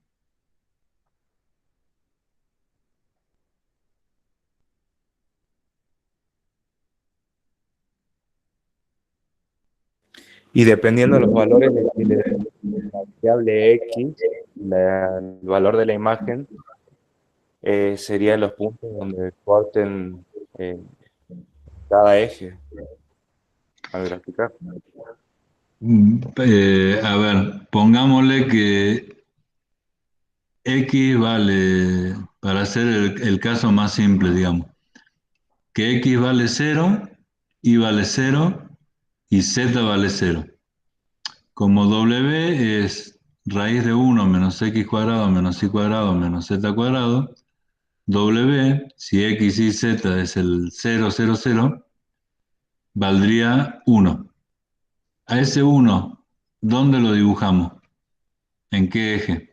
Y dependiendo de los valores de la variable X, el valor de la imagen, serían los puntos donde corten cada eje al graficar. A ver, pongámosle que x vale, para hacer el caso más simple, digamos, que x vale 0, y vale 0 y z vale 0. Como w es raíz de 1 menos x cuadrado menos y cuadrado menos z cuadrado, w, si x y z es el 0, 0, 0, valdría 1. A ese 1, ¿dónde lo dibujamos? ¿En qué eje?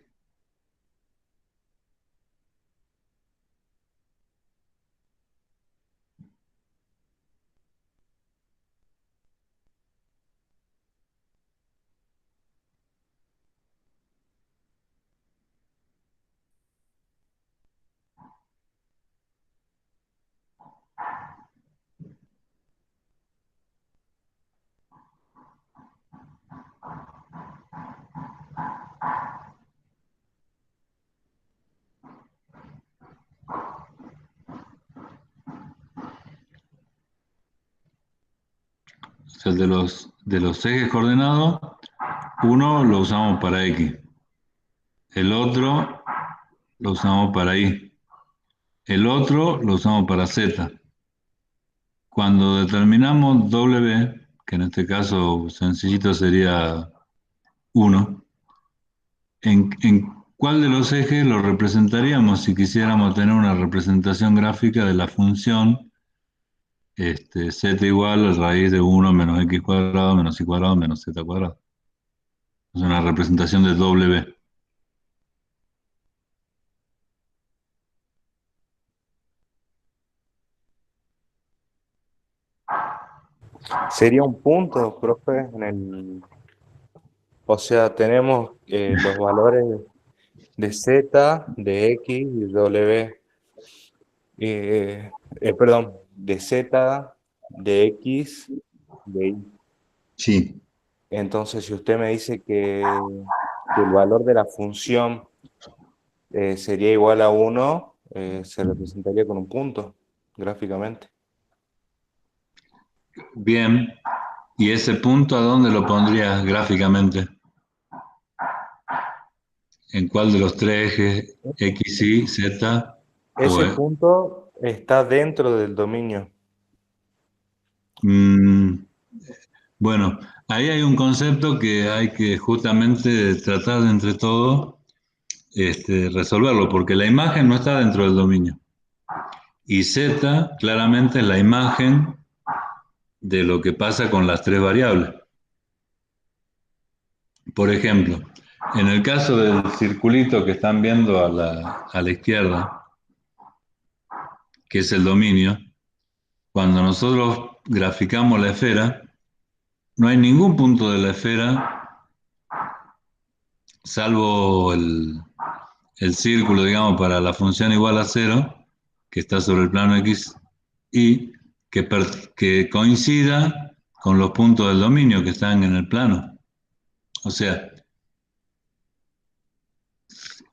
O sea, de los ejes coordenados, uno lo usamos para x, el otro lo usamos para y, el otro lo usamos para z. Cuando determinamos w, que en este caso sencillito sería 1, ¿en cuál de los ejes lo representaríamos si quisiéramos tener una representación gráfica de la función z igual a raíz de 1 menos x cuadrado menos y cuadrado menos z cuadrado? Es una representación de w. Sería un punto, profe, o sea, tenemos los valores de Z, de X y W. Perdón, de Z, de X, de Y. Sí. Entonces, si usted me dice que el valor de la función sería igual a 1, se representaría con un punto, gráficamente. Bien. ¿Y ese punto a dónde lo pondrías gráficamente? ¿En cuál de los tres ejes? ¿X, Y, Z? O, Ese punto está dentro del dominio. mm, bueno, ahí hay un concepto que hay que justamente tratar de entre todos resolverlo, porque la imagen no está dentro del dominio. Y Z claramente es la imagen de lo que pasa con las tres variables. Por ejemplo, en el caso del circulito que están viendo a la izquierda, que es el dominio, cuando nosotros graficamos la esfera, no hay ningún punto de la esfera, salvo el círculo, digamos, para la función igual a 0, que está sobre el plano X, y que coincida con los puntos del dominio que están en el plano. O sea,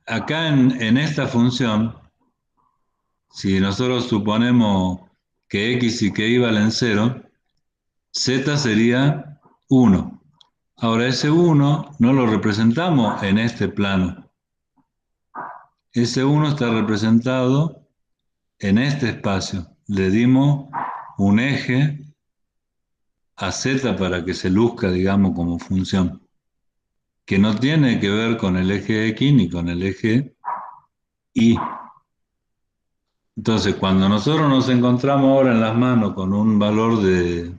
acá en esta función, si nosotros suponemos que X y que Y valen 0, Z sería 1. Ahora, ese 1 no lo representamos en este plano. Ese 1 está representado en este espacio. Le dimos un eje a Z para que se luzca, digamos, como función, que no tiene que ver con el eje X ni con el eje Y. Entonces, cuando nosotros nos encontramos ahora en las manos con un valor de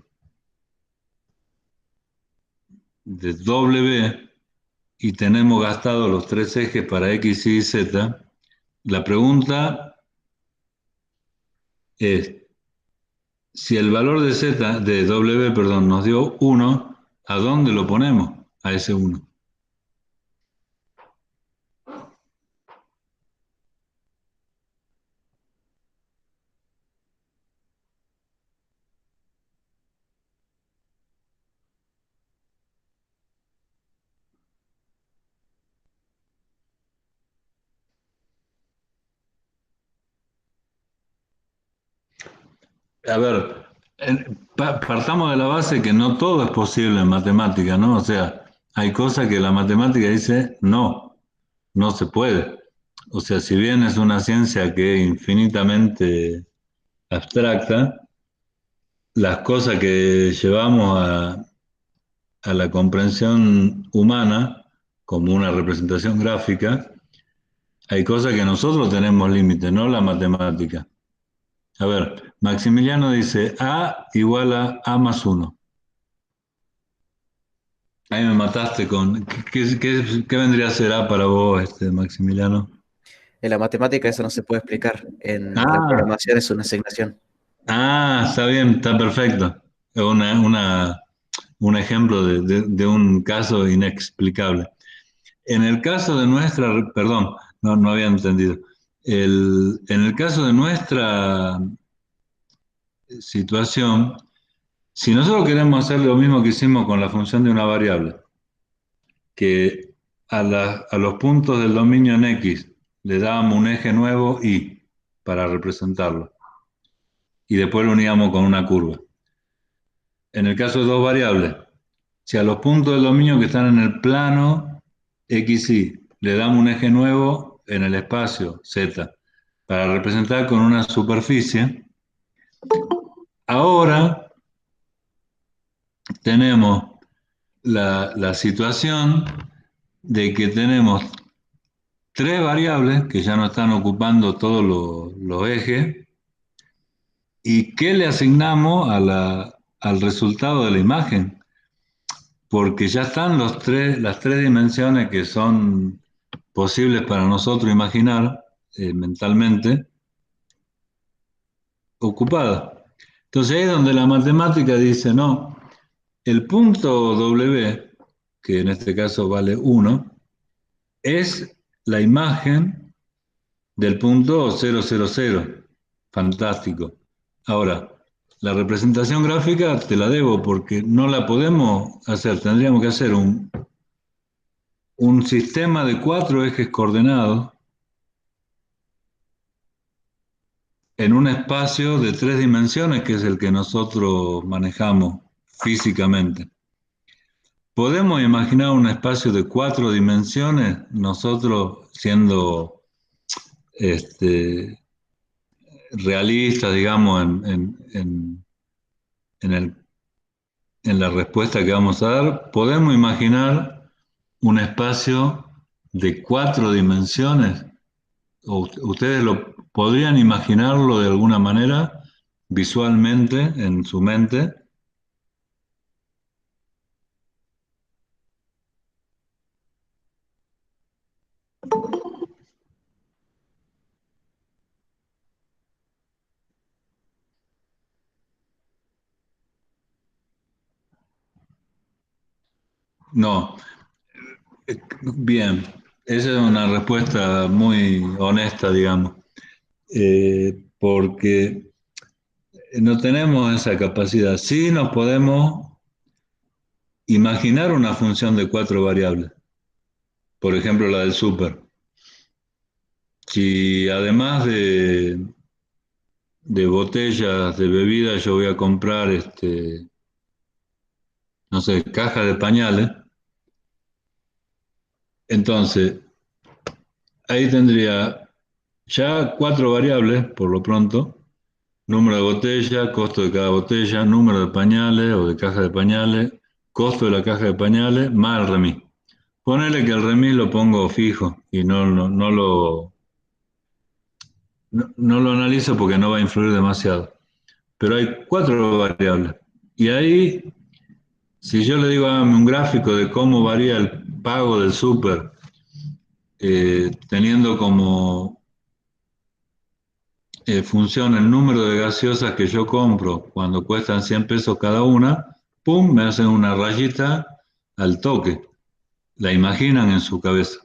W y tenemos gastados los tres ejes para X, Y y Z, la pregunta es, si el valor de Z, de W, perdón, nos dio 1, ¿a dónde lo ponemos a ese 1? A ver, partamos de la base que no todo es posible en matemática, ¿no? O sea, hay cosas que la matemática dice no, no se puede. O sea, si bien es una ciencia que es infinitamente abstracta, las cosas que llevamos a la comprensión humana, como una representación gráfica, hay cosas que nosotros tenemos límites, no la matemática. A ver, Maximiliano dice A igual a A más 1. Ahí me mataste con... ¿Qué vendría a ser A para vos, Maximiliano? En la matemática eso no se puede explicar. En la Ah, programación es una asignación. está bien, está perfecto. Es un ejemplo de un caso inexplicable. En el caso de nuestra, perdón, no había entendido. En el caso de nuestra situación, si nosotros queremos hacer lo mismo que hicimos con la función de una variable, que a los puntos del dominio en X le dábamos un eje nuevo Y para representarlo, y después lo uníamos con una curva. En el caso de dos variables, si a los puntos del dominio que están en el plano X, Y le damos un eje nuevo en el espacio Z para representar con una superficie, ahora tenemos la situación de que tenemos tres variables que ya no están ocupando todos los ejes y qué le asignamos al resultado de la imagen, porque ya están las tres dimensiones que son posibles para nosotros imaginar mentalmente ocupadas. Entonces ahí es donde la matemática dice, no, el punto W, que en este caso vale 1, es la imagen del punto 000, fantástico. Ahora, la representación gráfica te la debo porque no la podemos hacer. Tendríamos que hacer un sistema de 4 ejes coordenados en un espacio de 3 dimensiones, que es el que nosotros manejamos físicamente. ¿Podemos imaginar un espacio de 4 dimensiones, nosotros siendo realistas, digamos, en el en la respuesta que vamos a dar? ¿Podemos imaginar un espacio de 4 dimensiones? ¿O ustedes podrían imaginarlo de alguna manera visualmente en su mente? No. Bien, esa es una respuesta muy honesta, digamos, porque no tenemos esa capacidad. Sí nos podemos imaginar una función de 4 variables, por ejemplo la del súper. Si además de botellas de bebida yo voy a comprar, no sé, cajas de pañales, entonces ahí tendría ya 4 variables, por lo pronto: número de botella, costo de cada botella, número de pañales o de caja de pañales, costo de la caja de pañales, más el remis. Ponele que el remis lo pongo fijo y no lo analizo porque no va a influir demasiado. Pero hay 4 variables. Y ahí, si yo le digo, hágame un gráfico de cómo varía el pago del súper, teniendo como función el número de gaseosas que yo compro cuando cuestan 100 pesos cada una, ¡pum!, me hacen una rayita al toque. La imaginan en su cabeza.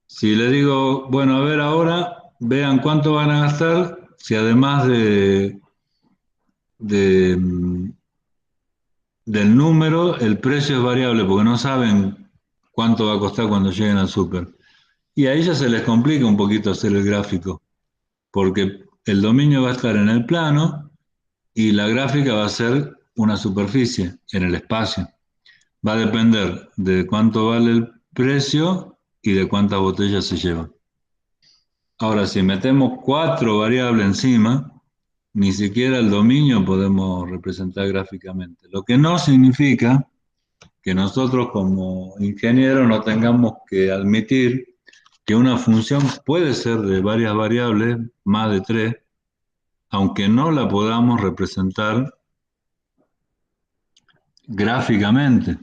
Si le digo, bueno, a ver ahora, vean cuánto van a gastar si además de, del número, el precio es variable, porque no saben cuánto va a costar cuando lleguen al súper. Y ahí ya se les complica un poquito hacer el gráfico, porque el dominio va a estar en el plano y la gráfica va a ser una superficie en el espacio. Va a depender de cuánto vale el precio y de cuántas botellas se llevan. Ahora, si metemos 4 variables encima, ni siquiera el dominio podemos representar gráficamente. Lo que no significa que nosotros como ingenieros no tengamos que admitir que una función puede ser de varias variables, más de 3, aunque no la podamos representar gráficamente,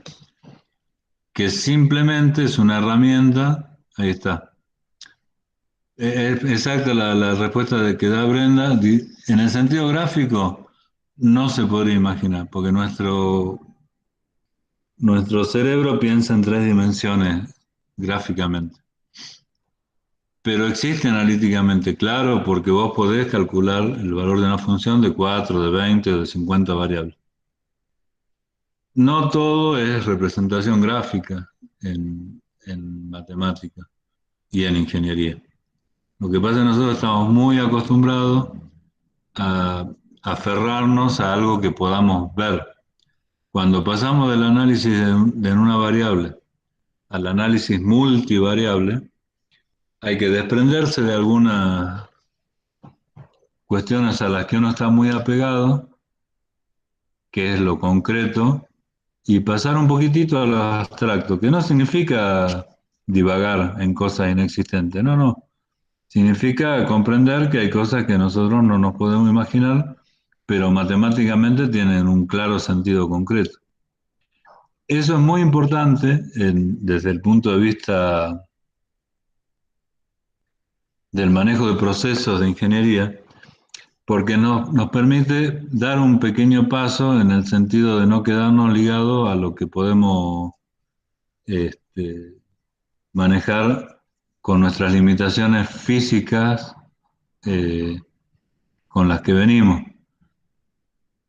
que simplemente es una herramienta. Ahí está. Es exacta la respuesta de que da Brenda. En el sentido gráfico no se podría imaginar, porque nuestro cerebro piensa en 3 dimensiones gráficamente. Pero existe analíticamente, claro, porque vos podés calcular el valor de una función de 4, de 20 o de 50 variables. No todo es representación gráfica en matemática y en ingeniería. Lo que pasa es que nosotros estamos muy acostumbrados a aferrarnos a algo que podamos ver. Cuando pasamos del análisis de una variable al análisis multivariable, hay que desprenderse de algunas cuestiones a las que uno está muy apegado, que es lo concreto, y pasar un poquitito a lo abstracto, que no significa divagar en cosas inexistentes, no. Significa comprender que hay cosas que nosotros no nos podemos imaginar, pero matemáticamente tienen un claro sentido concreto. Eso es muy importante desde el punto de vista del manejo de procesos de ingeniería, porque nos permite dar un pequeño paso en el sentido de no quedarnos ligados a lo que podemos manejar con nuestras limitaciones físicas con las que venimos.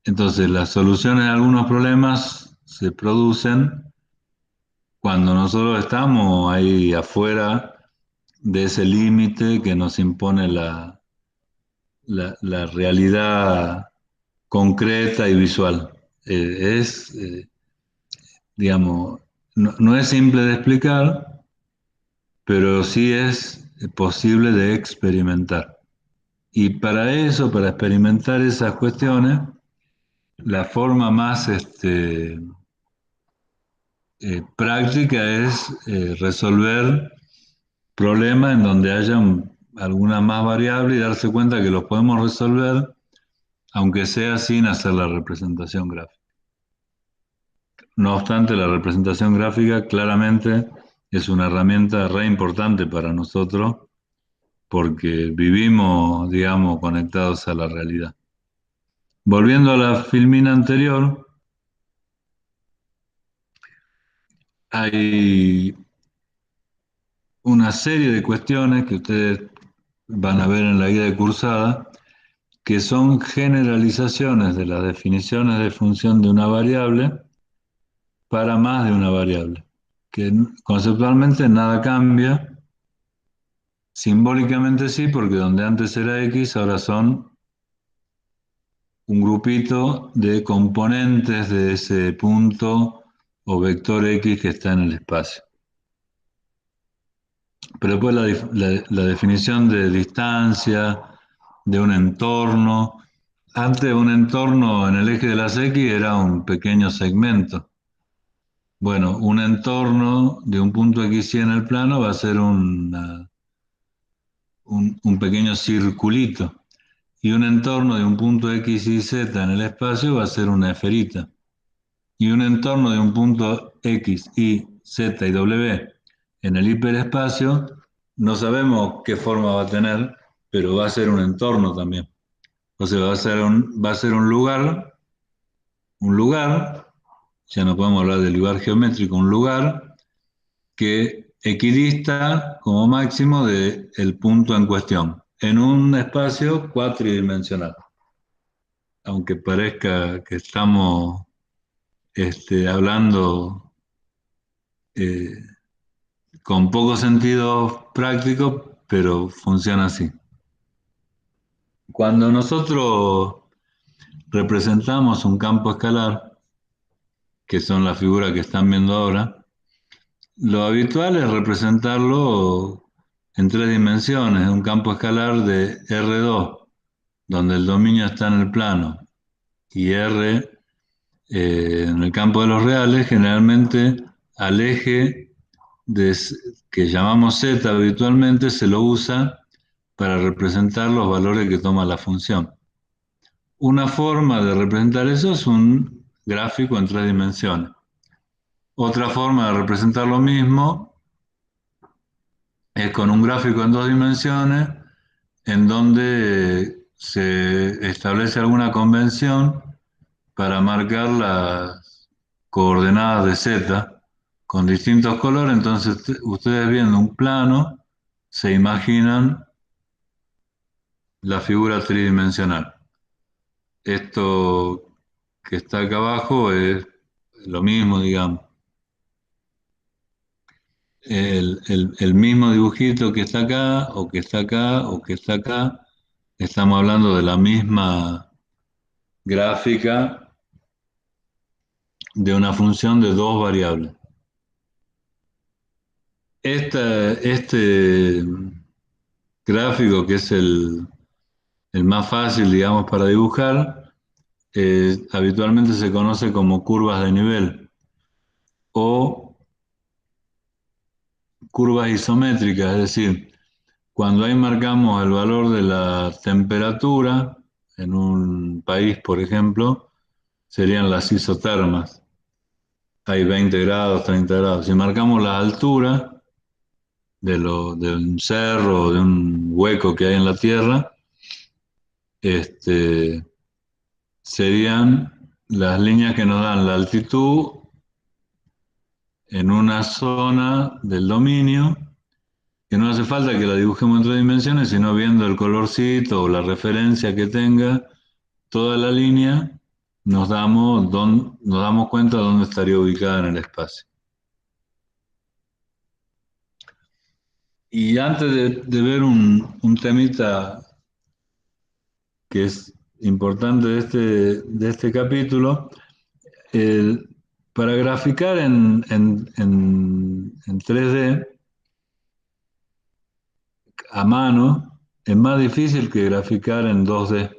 Entonces, las soluciones a algunos problemas se producen cuando nosotros estamos ahí afuera de ese límite que nos impone la realidad concreta y visual. Digamos, no es simple de explicar, pero sí es posible de experimentar. Y para eso, para experimentar esas cuestiones, la forma más práctica es resolver problemas en donde haya alguna más variable y darse cuenta que los podemos resolver, aunque sea sin hacer la representación gráfica. No obstante, la representación gráfica claramente es una herramienta re importante para nosotros porque vivimos, digamos, conectados a la realidad. Volviendo a la filmina anterior, hay una serie de cuestiones que ustedes van a ver en la guía de cursada, que son generalizaciones de las definiciones de función de una variable para más de una variable, que conceptualmente nada cambia, simbólicamente sí, porque donde antes era x, ahora son un grupito de componentes de ese punto o vector x que está en el espacio. Pero después la definición de distancia, de un entorno. Antes un entorno en el eje de las X era un pequeño segmento. Bueno, un entorno de un punto X y en el plano va a ser un pequeño circulito. Y un entorno de un punto X y Z en el espacio va a ser una esferita. Y un entorno de un punto X, Y, Z y W en el hiperespacio, no sabemos qué forma va a tener, pero va a ser un entorno también. O sea, va a ser un lugar, ya no podemos hablar de lugar geométrico, un lugar que equidista como máximo del punto en cuestión, en un espacio cuatridimensional. Aunque parezca que estamos hablando eh, con poco sentido práctico, pero funciona así. Cuando nosotros representamos un campo escalar, que son las figuras que están viendo ahora, lo habitual es representarlo en 3 dimensiones, un campo escalar de R2, donde el dominio está en el plano, y R en el campo de los reales, generalmente al eje que llamamos Z habitualmente se lo usa para representar los valores que toma la función. Una forma de representar eso es un gráfico en 3 dimensiones. Otra forma de representar lo mismo es con un gráfico en 2 dimensiones en donde se establece alguna convención para marcar las coordenadas de Z con distintos colores. Entonces ustedes viendo un plano se imaginan la figura tridimensional. Esto que está acá abajo es lo mismo, digamos. El mismo dibujito que está acá, o que está acá, o que está acá, estamos hablando de la misma gráfica de una función de 2 variables. Este gráfico, que es el más fácil, digamos, para dibujar, habitualmente se conoce como curvas de nivel o curvas isométricas, es decir, cuando ahí marcamos el valor de la temperatura en un país, por ejemplo, serían las isotermas. Hay 20 grados, 30 grados. Si marcamos la altura de un cerro o de un hueco que hay en la Tierra, serían las líneas que nos dan la altitud en una zona del dominio que no hace falta que la dibujemos en 3 dimensiones, sino viendo el colorcito o la referencia que tenga toda la línea, nos damos cuenta de dónde estaría ubicada en el espacio. Y antes de ver un temita que es importante de este capítulo, para graficar en 3D a mano es más difícil que graficar en 2D.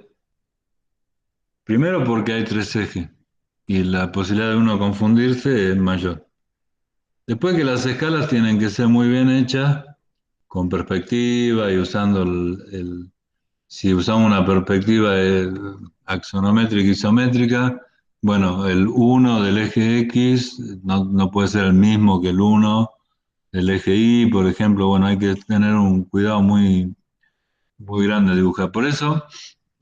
Primero porque hay 3 ejes y la posibilidad de uno confundirse es mayor. Después que las escalas tienen que ser muy bien hechas, con perspectiva y usando si usamos una perspectiva axonométrica y isométrica, bueno, el 1 del eje X no puede ser el mismo que el 1 del eje Y, por ejemplo. Bueno, hay que tener un cuidado muy, muy grande de dibujar. Por eso,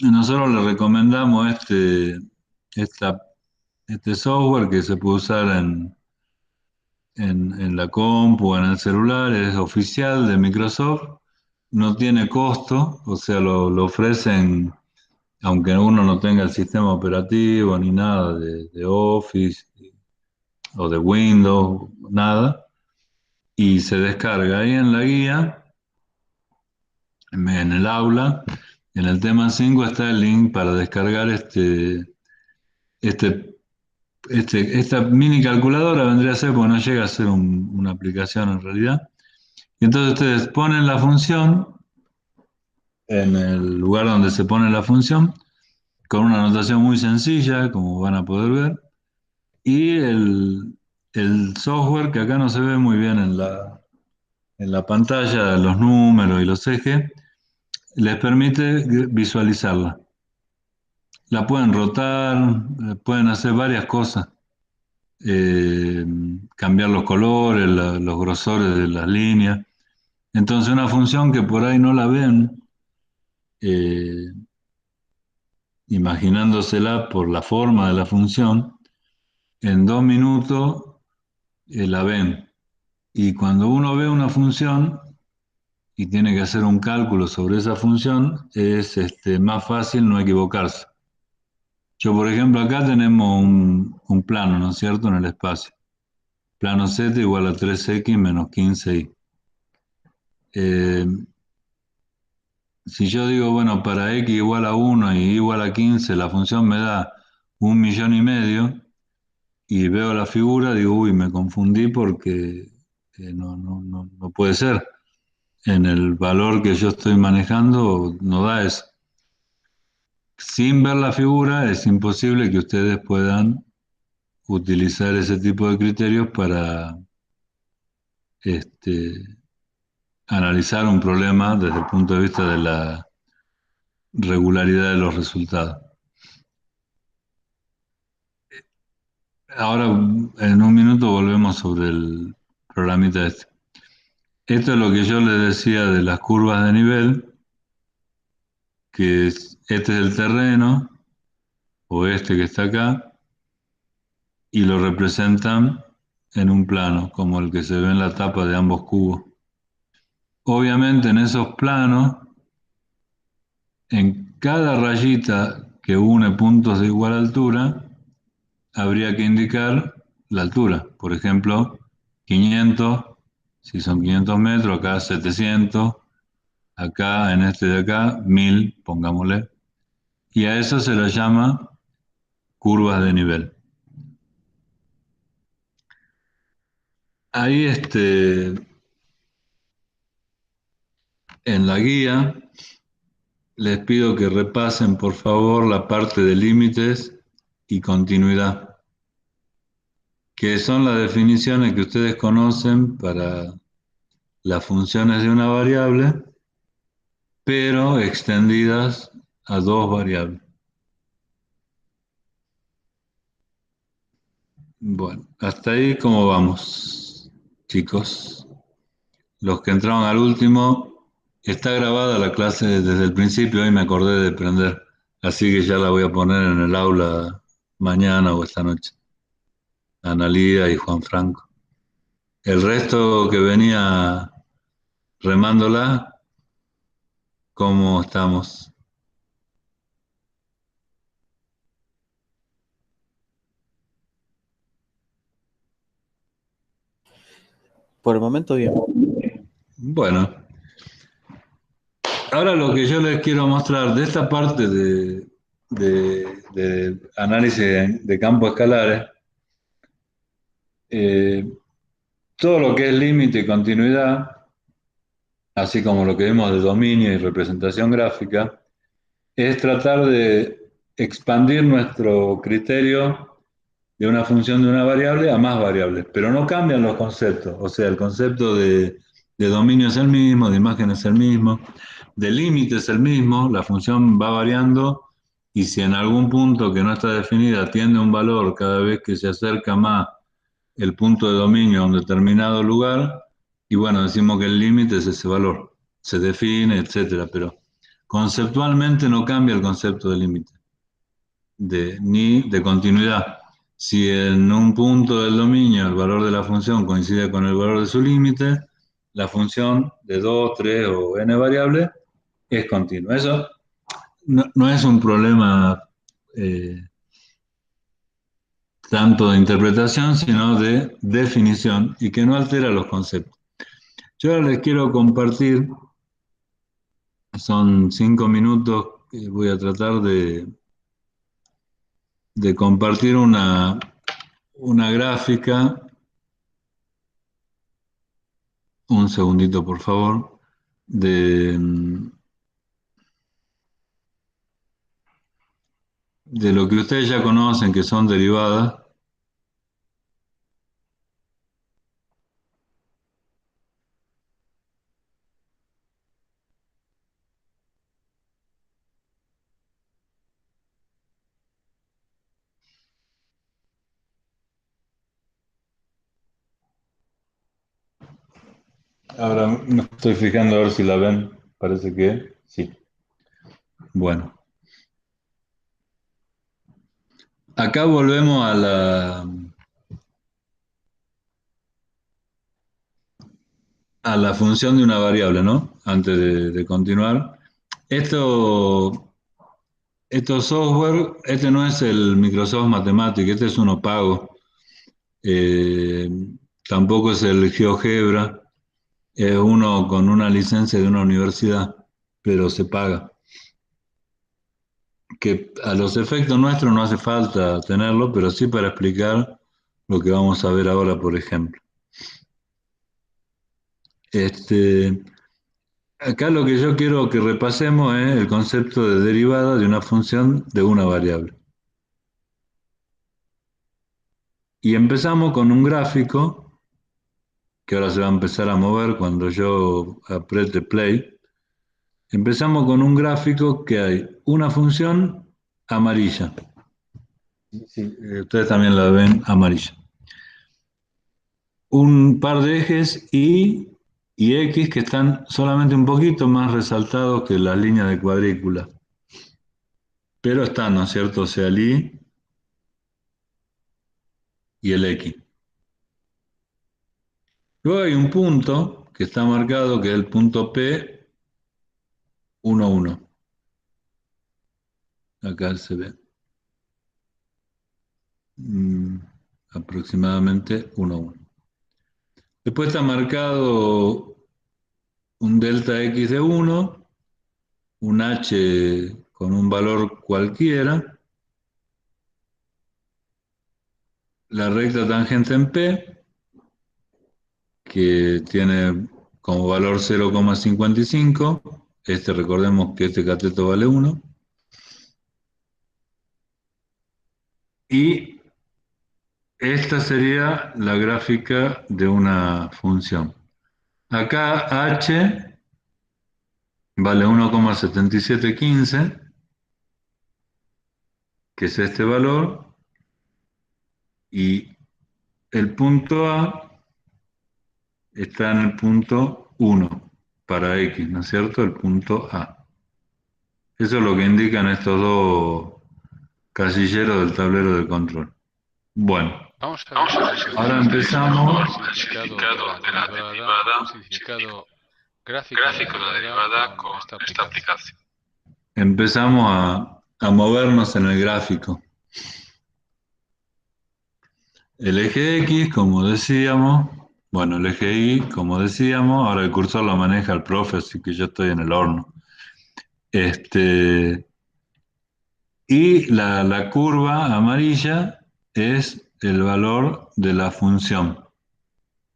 nosotros le recomendamos este software que se puede usar en la compu o en el celular, es oficial de Microsoft, no tiene costo, o sea, lo ofrecen aunque uno no tenga el sistema operativo ni nada de Office o de Windows, nada, y se descarga ahí en la guía, en el aula, en el tema 5 está el link para descargar este, esta mini calculadora, vendría a ser, porque no llega a ser una aplicación en realidad. Y entonces ustedes ponen la función en el lugar donde se pone la función, con una notación muy sencilla, como van a poder ver, y el software, que acá no se ve muy bien en la pantalla, los números y los ejes, les permite visualizarla. La pueden rotar, pueden hacer varias cosas, eh, cambiar los colores, los grosores de las líneas. Entonces una función que por ahí no la ven, eh, imaginándosela por la forma de la función, en 2 minutos la ven. Y cuando uno ve una función y tiene que hacer un cálculo sobre esa función, es más fácil no equivocarse. Yo, por ejemplo, acá tenemos un plano, ¿no es cierto?, en el espacio. Plano Z igual a 3x menos 15y. Eh, si yo digo, bueno, para x igual a 1 y y igual a 15, la función me da 1,5 millones, y veo la figura, digo, uy, me confundí porque no puede ser. En el valor que yo estoy manejando no da eso. Sin ver la figura es imposible que ustedes puedan utilizar ese tipo de criterios para este, analizar un problema desde el punto de vista de la regularidad de los resultados. Ahora, en un minuto volvemos sobre el programita este. Esto es lo que yo les decía de las curvas de nivel, que este es el terreno, o este que está acá, y lo representan en un plano, como el que se ve en la tapa de ambos cubos. Obviamente en esos planos, en cada rayita que une puntos de igual altura, habría que indicar la altura. Por ejemplo, 500, si son 500 metros, acá 700, acá en este de acá 1000, pongámosle. Y a eso se le llama curvas de nivel. Ahí en la guía les pido que repasen por favor la parte de límites y continuidad, que son las definiciones que ustedes conocen para las funciones de una variable, pero extendidas a 2 variables. Bueno, hasta ahí cómo vamos, chicos. Los que entraron al último, está grabada la clase desde el principio y me acordé de prender, así que ya la voy a poner en el aula mañana o esta noche. Analía y Juan Franco. El resto que venía remándola, ¿cómo estamos? Por el momento, bien. Bueno, ahora lo que yo les quiero mostrar de esta parte de análisis de campos escalares, eh, todo lo que es límite y continuidad, así como lo que vimos de dominio y representación gráfica, es tratar de expandir nuestro criterio de una función de una variable a más variables, pero no cambian los conceptos. O sea, el concepto de dominio es el mismo, de imagen es el mismo, de límite es el mismo, la función va variando y si en algún punto que no está definida tiene un valor cada vez que se acerca más el punto de dominio a un determinado lugar, y bueno, decimos que el límite es ese valor, se define, etcétera, pero conceptualmente no cambia el concepto de límite ni de continuidad. Si en un punto del dominio el valor de la función coincide con el valor de su límite, la función de 2, 3 o n variables es continua. Eso no es un problema eh, tanto de interpretación, sino de definición y que no altera los conceptos. Yo ahora les quiero compartir, son 5 minutos, voy a tratar de compartir una gráfica. Un segundito, por favor, de lo que ustedes ya conocen, que son derivadas. Ahora me estoy fijando a ver si la ven. Parece que sí. Bueno, acá volvemos a la función de una variable, ¿no? Antes de continuar. Esto software, este no es el Microsoft Mathematics, este es uno pago. Eh, Tampoco es el GeoGebra, es uno con una licencia de una universidad, pero se paga. Que a los efectos nuestros no hace falta tenerlo, pero sí para explicar lo que vamos a ver ahora, por ejemplo. Acá lo que yo quiero que repasemos es el concepto de derivada de una función de una variable. Y empezamos con un gráfico, que ahora se va a empezar a mover cuando yo apriete play. Empezamos con un gráfico que hay una función amarilla. Sí, ustedes también la ven amarilla. Un par de ejes y X que están solamente un poquito más resaltados que las líneas de cuadrícula. Pero están, ¿no es cierto? O sea, el Y y el X. Luego hay un punto que está marcado que es el punto P 1, 1. Acá se ve. Aproximadamente 1, 1. Después está marcado un delta X de 1, un H con un valor cualquiera, la recta tangente en P, que tiene como valor 0,55. Recordemos que este cateto vale 1. Y esta sería la gráfica de una función. Acá H vale 1,7715, que es este valor, y el punto A está en el punto 1 para X, ¿no es cierto? El punto A. Eso es lo que indican estos dos casilleros del tablero de control. Bueno, Vamos a ver si ahora conseguimos empezamos. el significado de la derivada, un significado Gráfico de la derivada con esta aplicación. Empezamos a movernos en el gráfico. El eje X, como decíamos, bueno, el eje Y, como decíamos, ahora el cursor lo maneja el profe, así que yo estoy en el horno. Y la curva amarilla es el valor de la función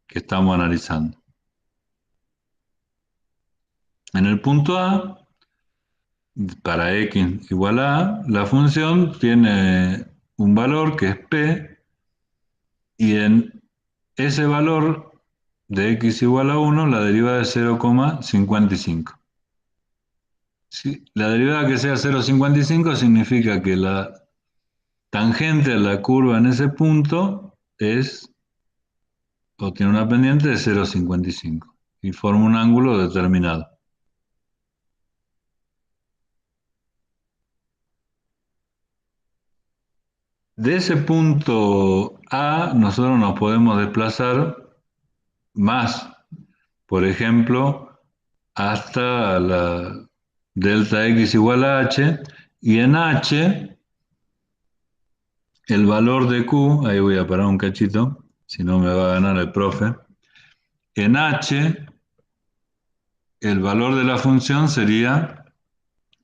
que estamos analizando. En el punto A, para x igual a A, la función tiene un valor que es P, y en ese valor de x igual a 1, la derivada es 0,55. Si la derivada que sea 0,55 significa que la tangente a la curva en ese punto tiene una pendiente de 0,55 y forma un ángulo determinado. De ese punto A nosotros nos podemos desplazar más, por ejemplo, hasta la delta x igual a h, y en h el valor de q, ahí voy a parar un cachito, si no me va a ganar el profe, en h el valor de la función sería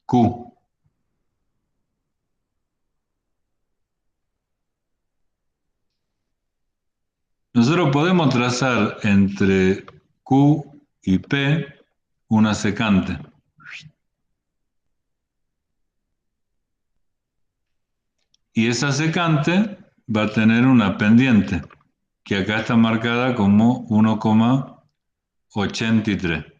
q. Nosotros podemos trazar entre q y p una secante. Y esa secante va a tener una pendiente, que acá está marcada como 1,83,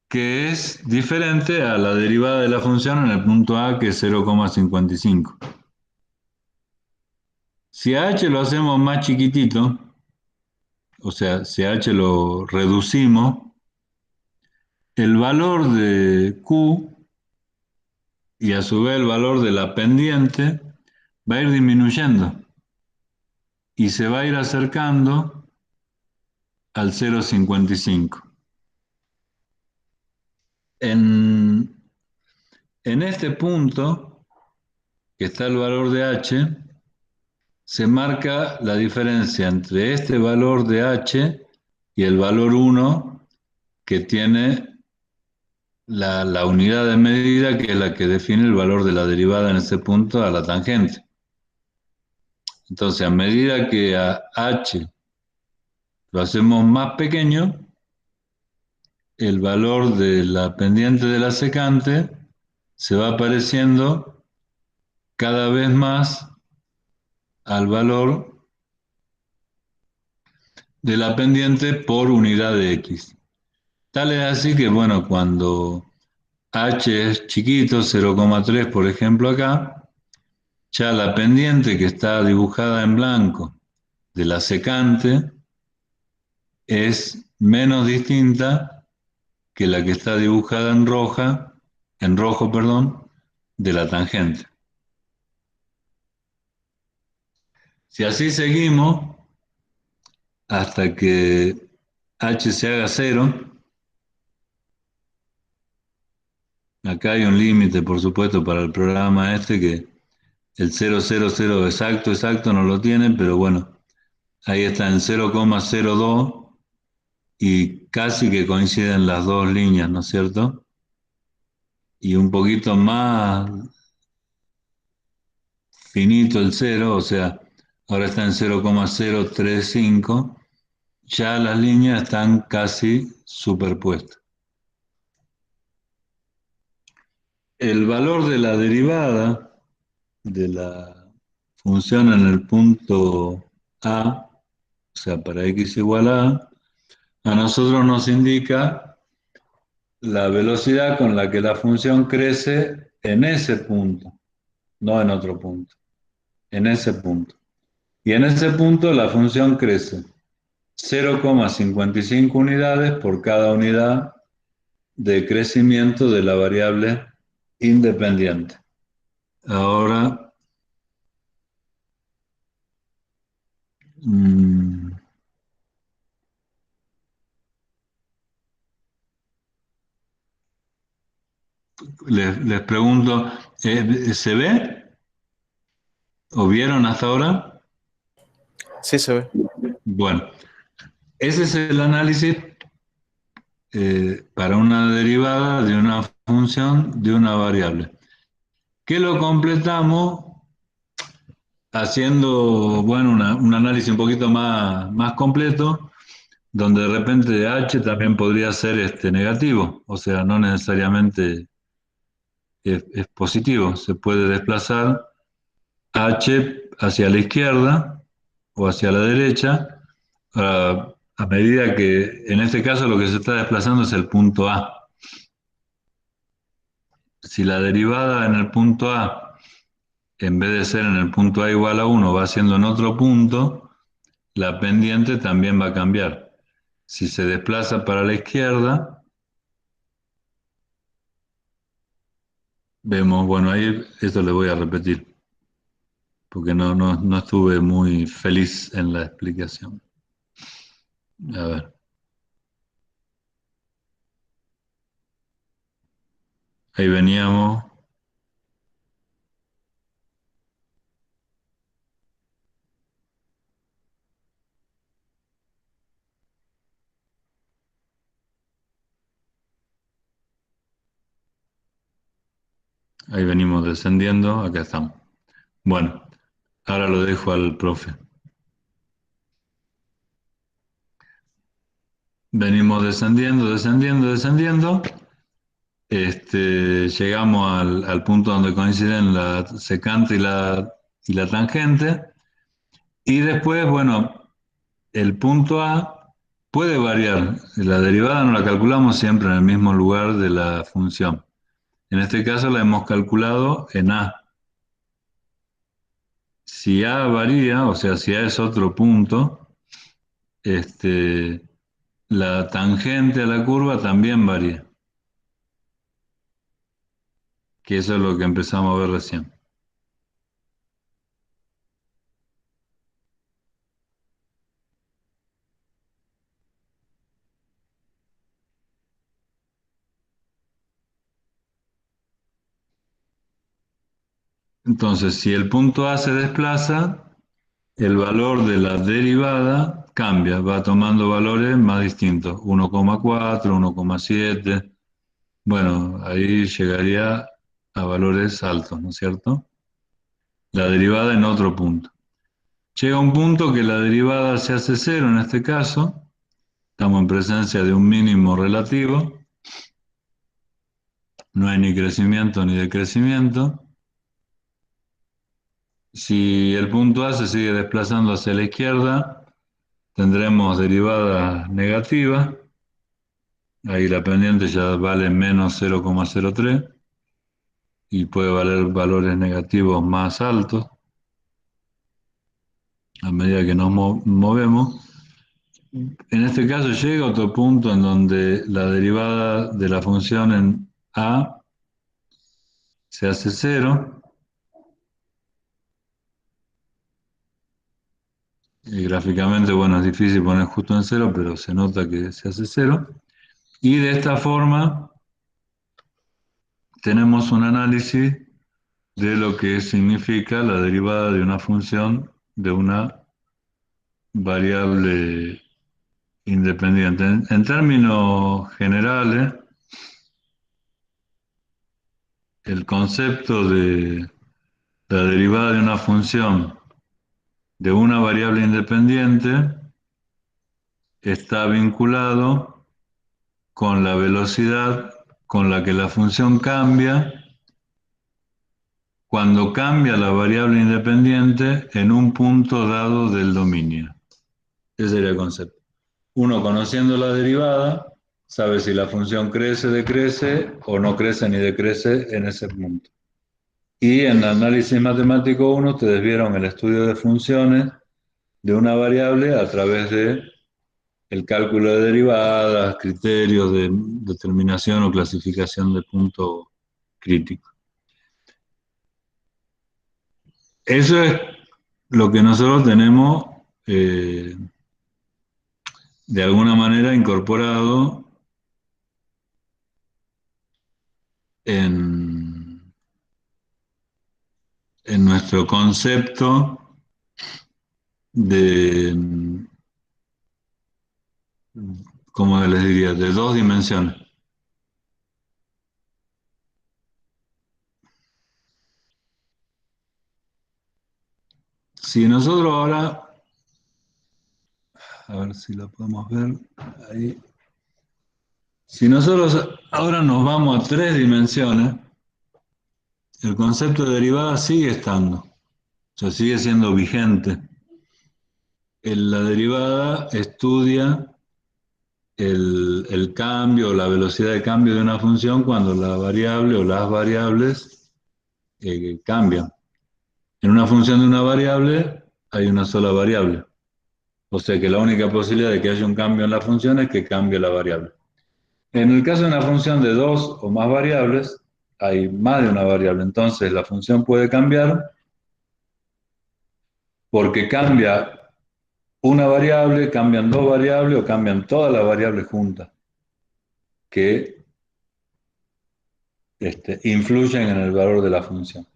que es diferente a la derivada de la función en el punto A, que es 0,55. Si a h lo hacemos más chiquitito, o sea, si a h lo reducimos, el valor de q y a su vez el valor de la pendiente va a ir disminuyendo y se va a ir acercando al 0,55. En este punto, que está el valor de h, se marca la diferencia entre este valor de h y el valor 1 que tiene la unidad de medida, que es la que define el valor de la derivada en ese punto a la tangente. Entonces, a medida que a h lo hacemos más pequeño, el valor de la pendiente de la secante se va pareciendo cada vez más al valor de la pendiente por unidad de x. Tal es así que, bueno, cuando h es chiquito, 0,3 por ejemplo acá, ya la pendiente que está dibujada en blanco de la secante es menos distinta que la que está dibujada en rojo, perdón, de la tangente. Si así seguimos hasta que h se haga 0, acá hay un límite, por supuesto, para el programa que el 0,00 exacto no lo tiene, pero bueno, ahí está en 0,02 y casi que coinciden las dos líneas, ¿no es cierto? Y un poquito más finito el 0, o sea, ahora está en 0,035, ya las líneas están casi superpuestas. El valor de la derivada de la función en el punto A, o sea, para x igual a nosotros nos indica la velocidad con la que la función crece en ese punto, no en otro punto, en ese punto. Y en ese punto la función crece 0,55 unidades por cada unidad de crecimiento de la variable independiente. Ahora, les pregunto, ¿se ve? ¿O vieron hasta ahora? Sí, se ve. Bueno, ese es el análisis para una derivada de una función de una variable. Que lo completamos haciendo, bueno, un análisis un poquito más completo, donde de repente h también podría ser negativo, o sea, no necesariamente es positivo, se puede desplazar h hacia la izquierda o hacia la derecha, a medida que, en este caso, lo que se está desplazando es el punto A. Si la derivada en el punto A, en vez de ser en el punto A igual a 1, va siendo en otro punto, la pendiente también va a cambiar. Si se desplaza para la izquierda, vemos, bueno, ahí esto le voy a repetir, porque no estuve muy feliz en la explicación. A ver. Ahí veníamos. Ahí venimos descendiendo, acá estamos. Bueno, ahora lo dejo al profe. Venimos descendiendo, descendiendo, descendiendo. Llegamos al punto donde coinciden la secante y la tangente. Y después, bueno, el punto A puede variar. La derivada no la calculamos siempre en el mismo lugar de la función. En este caso la hemos calculado en A. Si A varía, o sea, si A es otro punto, la tangente a la curva también varía. Que eso es lo que empezamos a ver recién. Entonces, si el punto A se desplaza, el valor de la derivada cambia, va tomando valores más distintos, 1,4, 1,7. Bueno, ahí llegaría a valores altos, ¿no es cierto? La derivada en otro punto. Llega un punto que la derivada se hace cero en este caso, estamos en presencia de un mínimo relativo, no hay ni crecimiento ni decrecimiento. Si el punto A se sigue desplazando hacia la izquierda, tendremos derivadas negativas. Ahí la pendiente ya vale menos 0,03 y puede valer valores negativos más altos a medida que nos movemos. En este caso llega otro punto en donde la derivada de la función en A se hace cero. Y gráficamente, bueno, es difícil poner justo en cero, pero se nota que se hace cero. Y de esta forma tenemos un análisis de lo que significa la derivada de una función de una variable independiente. En términos generales, el concepto de la derivada de una función de una variable independiente está vinculado con la velocidad con la que la función cambia cuando cambia la variable independiente en un punto dado del dominio. Ese sería el concepto. Uno, conociendo la derivada, sabe si la función crece, decrece o no crece ni decrece en ese punto. Y en el análisis matemático 1 ustedes vieron el estudio de funciones de una variable a través de el cálculo de derivadas, criterios de determinación o clasificación de punto crítico. Eso es lo que nosotros tenemos de alguna manera incorporado en nuestro concepto de, ¿cómo les diría?, de dos dimensiones. Si nosotros ahora, a ver si lo podemos ver ahí. Si nosotros ahora nos vamos a tres dimensiones, el concepto de derivada sigue estando, o sea, sigue siendo vigente. La derivada estudia el cambio, la velocidad de cambio de una función cuando la variable o las variables cambian. En una función de una variable hay una sola variable. O sea que la única posibilidad de que haya un cambio en la función es que cambie la variable. En el caso de una función de dos o más variables, hay más de una variable. Entonces la función puede cambiar porque cambia una variable, cambian dos variables o cambian todas las variables juntas que influyen en el valor de la función.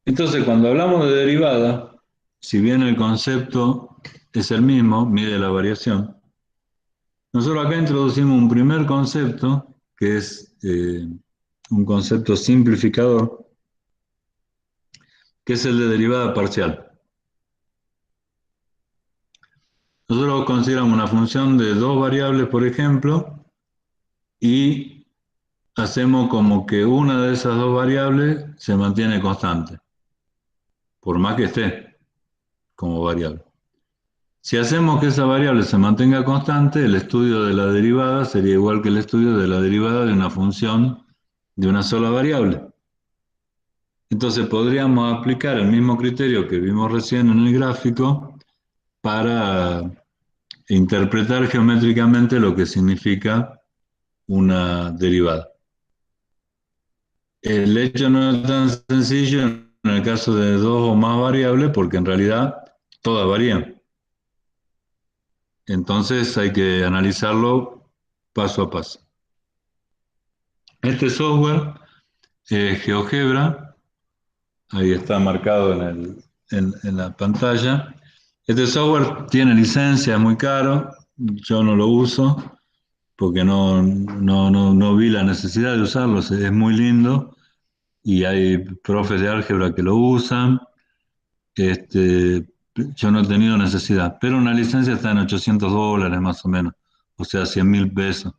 Entonces, cuando hablamos de derivada, si bien el concepto es el mismo, mide la variación, nosotros acá introducimos un primer concepto, que es un concepto simplificador, que es el de derivada parcial. Nosotros consideramos una función de dos variables, por ejemplo, y hacemos como que una de esas dos variables se mantiene constante, por más que esté como variable. Si hacemos que esa variable se mantenga constante, el estudio de la derivada sería igual que el estudio de la derivada de una función de una sola variable. Entonces podríamos aplicar el mismo criterio que vimos recién en el gráfico para interpretar geométricamente lo que significa una derivada. El hecho no es tan sencillo en el caso de dos o más variables porque en realidad todas varían. Entonces hay que analizarlo paso a paso. Este software es GeoGebra, ahí está marcado en la pantalla. Este software tiene licencia, es muy caro, yo no lo uso porque no vi la necesidad de usarlo, es muy lindo y hay profes de álgebra que lo usan. Yo no he tenido necesidad, pero una licencia está en $800 más o menos, o sea, 100.000 pesos.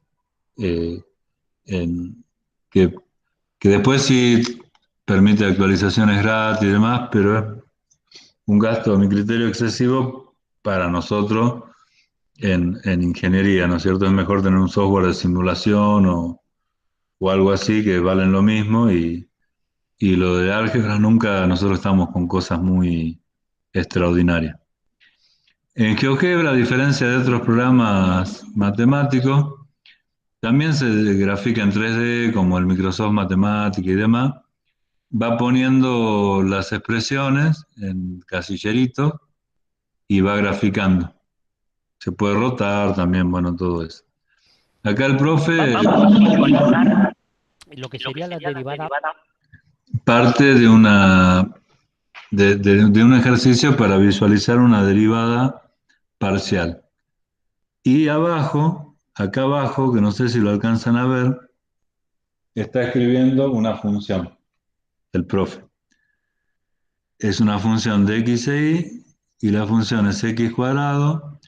eh, en- que, que después sí permite actualizaciones gratis y demás, pero es un gasto a mi criterio excesivo para nosotros en ingeniería, ¿no es cierto? Es mejor tener un software de simulación o algo así que valen lo mismo y lo de álgebra nunca nosotros estamos con cosas muy extraordinarias. En GeoGebra, a diferencia de otros programas matemáticos, también se grafica en 3D como el Microsoft Matemática y demás. Va poniendo las expresiones en casilleritos y va graficando. Se puede rotar también, bueno, todo eso. Acá el profe Vamos a visualizar lo que sería la derivada. parte de de un ejercicio para visualizar una derivada parcial. Y abajo, acá abajo, que no sé si lo alcanzan a ver, está escribiendo una función, el profe. Es una función de x e y la función es x cuadrado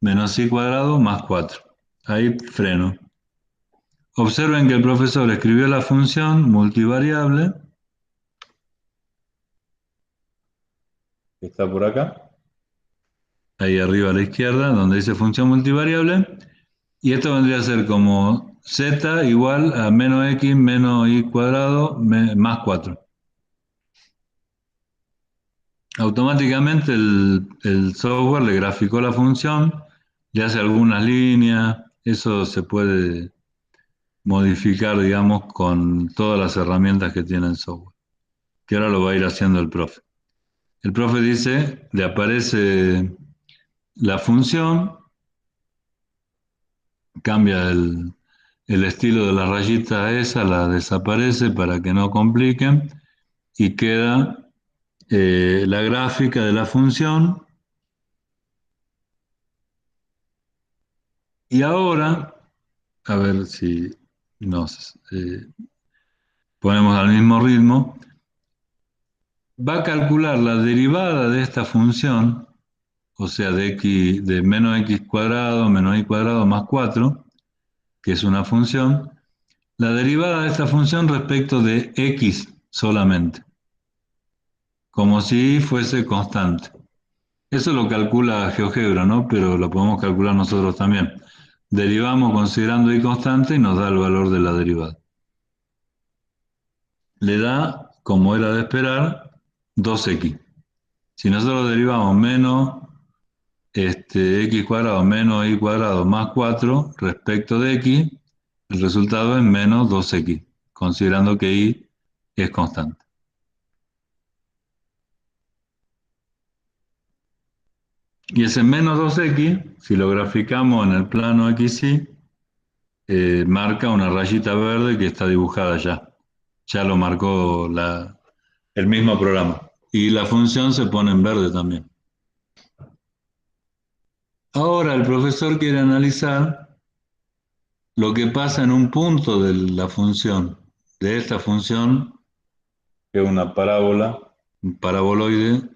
menos y cuadrado más 4. Ahí freno. Observen que el profesor escribió la función multivariable, que está por acá, ahí arriba a la izquierda, donde dice función multivariable, y esto vendría a ser como z igual a menos x menos y cuadrado más 4. Automáticamente el software le graficó la función, le hace algunas líneas, eso se puede modificar, digamos, con todas las herramientas que tiene el software, que ahora lo va a ir haciendo el profe. El profe dice, le aparece la función, cambia el estilo de las rayitas esa la desaparece para que no compliquen y queda la gráfica de la función. Y ahora, a ver si nos ponemos al mismo ritmo, va a calcular la derivada de esta función, o sea, de menos x cuadrado menos y cuadrado más 4, que es una función, la derivada de esta función respecto de x solamente, como si fuese constante. Eso lo calcula GeoGebra, ¿no? Pero lo podemos calcular nosotros también. Derivamos considerando y constante y nos da el valor de la derivada. Le da, como era de esperar, 2x. Si nosotros derivamos menos x cuadrado menos y cuadrado más 4 respecto de x, el resultado es menos 2x, considerando que y es constante. Y ese menos 2x, si lo graficamos en el plano XY, marca una rayita verde que está dibujada ya. Ya lo marcó el mismo programa. Y la función se pone en verde también. Ahora el profesor quiere analizar lo que pasa en un punto de la función, de esta función, que es una parábola, un paraboloide.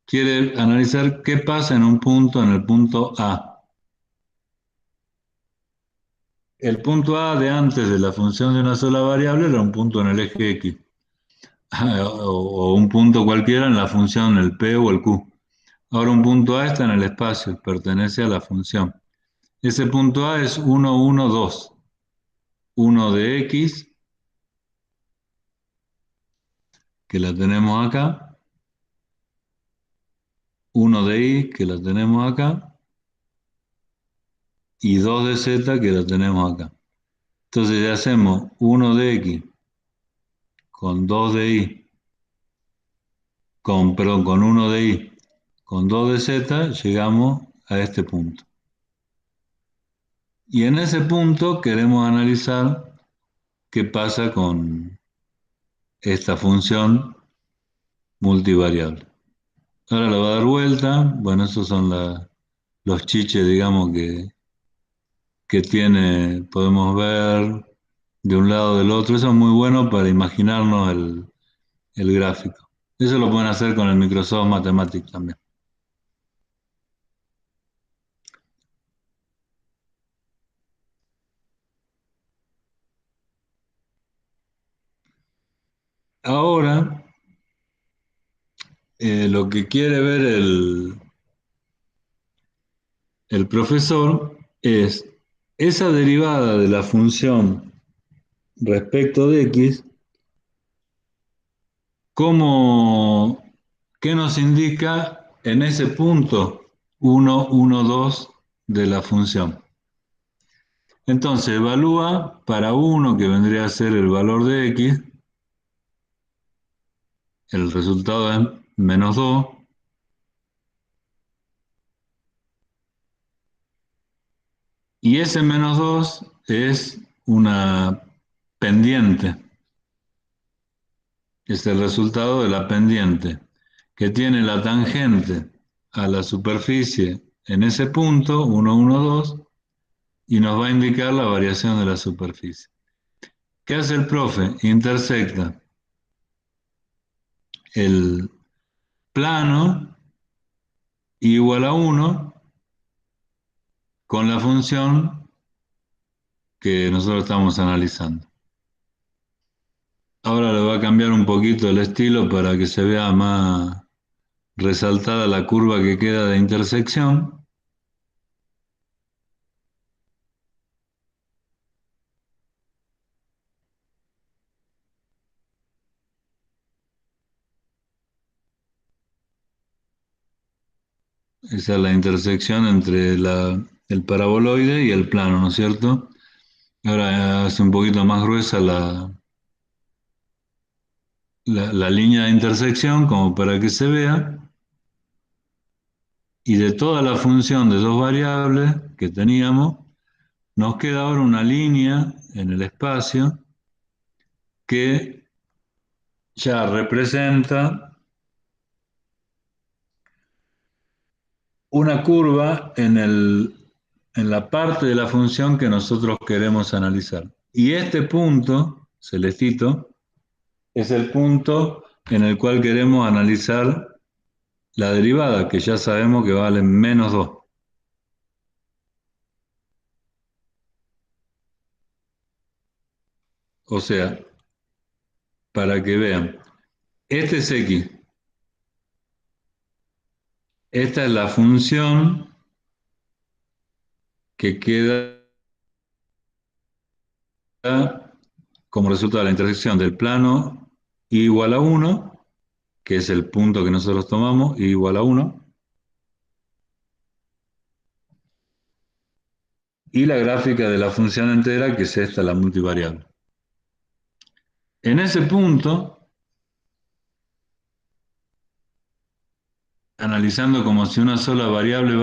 Quiere analizar qué pasa en un punto, en el punto A. El punto A de antes de la función de una sola variable era un punto en el eje X, o un punto cualquiera en la función, el P o el Q. Ahora un punto A está en el espacio, pertenece a la función. Ese punto A es 1, 1, 2. 1 de X, que la tenemos acá. 1 de Y, que la tenemos acá. Y 2 de Z, que la tenemos acá. Entonces ya hacemos 1 de X con 2 de Y, con 1 de Y, con 2 de Z, llegamos a este punto. Y en ese punto queremos analizar qué pasa con esta función multivariable. Ahora la va a dar vuelta. Bueno, esos son los chiches, digamos, que tiene, podemos ver de un lado o del otro. Eso es muy bueno para imaginarnos el gráfico. Eso lo pueden hacer con el Microsoft Mathematics también. Ahora, lo que quiere ver el profesor es esa derivada de la función respecto de x, ¿qué nos indica en ese punto 1, 1, 2 de la función? Entonces evalúa para 1, que vendría a ser el valor de x, el resultado es menos 2, y ese menos 2 es una pendiente. Es el resultado de la pendiente, que tiene la tangente a la superficie en ese punto, 1, 1, 2, y nos va a indicar la variación de la superficie. ¿Qué hace el profe? Intersecta el plano igual a 1 con la función que nosotros estamos analizando. Ahora le va a cambiar un poquito el estilo para que se vea más resaltada la curva que queda de intersección. Esa es la intersección entre el paraboloide y el plano, ¿no es cierto? Ahora hace un poquito más gruesa la línea de intersección como para que se vea. Y de toda la función de dos variables que teníamos, nos queda ahora una línea en el espacio que ya representa una curva en la parte de la función que nosotros queremos analizar. Y este punto, celestito, es el punto en el cual queremos analizar la derivada, que ya sabemos que vale menos 2. O sea, para que vean, este es x. Esta es la función que queda como resultado de la intersección del plano y igual a 1, que es el punto que nosotros tomamos, y igual a 1, y la gráfica de la función entera, que es esta, la multivariable. En ese punto, analizando como si una sola variable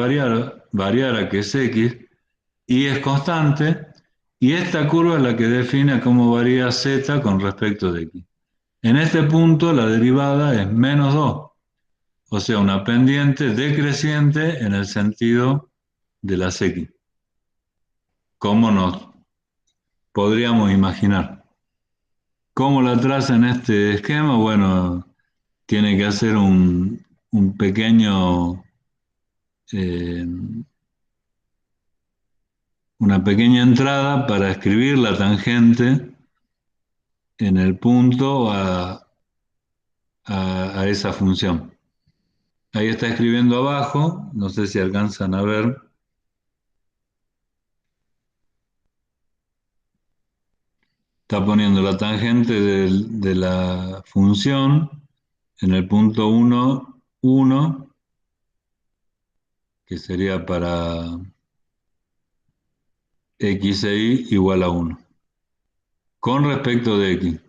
variara, que es x, y es constante, y esta curva es la que define cómo varía z con respecto de x. En este punto la derivada es menos 2, o sea, una pendiente decreciente en el sentido de las x, como nos podríamos imaginar. ¿Cómo la traza en este esquema? Bueno, tiene que hacer un pequeño, eh, una pequeña entrada para escribir la tangente en el punto a esa función. Ahí está escribiendo abajo, no sé si alcanzan a ver. Está poniendo la tangente de la función en el punto 1, 1, que sería para x e y igual a 1, con respecto de x.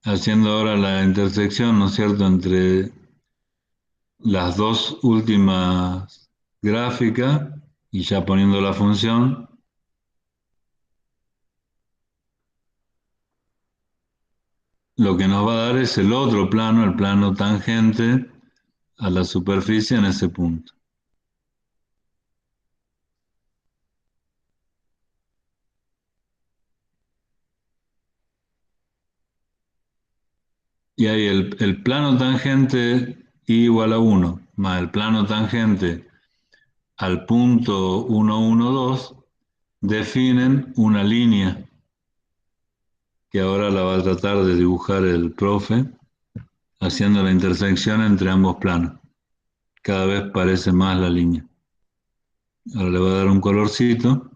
Haciendo ahora la intersección, ¿no es cierto?, entre las dos últimas gráficas y ya poniendo la función, lo que nos va a dar es el otro plano, el plano tangente a la superficie en ese punto. Y ahí el plano tangente y igual a 1 más el plano tangente al punto 1, 1, 2 definen una línea que ahora la va a tratar de dibujar el profe haciendo la intersección entre ambos planos. Cada vez parece más la línea. Ahora le voy a dar un colorcito.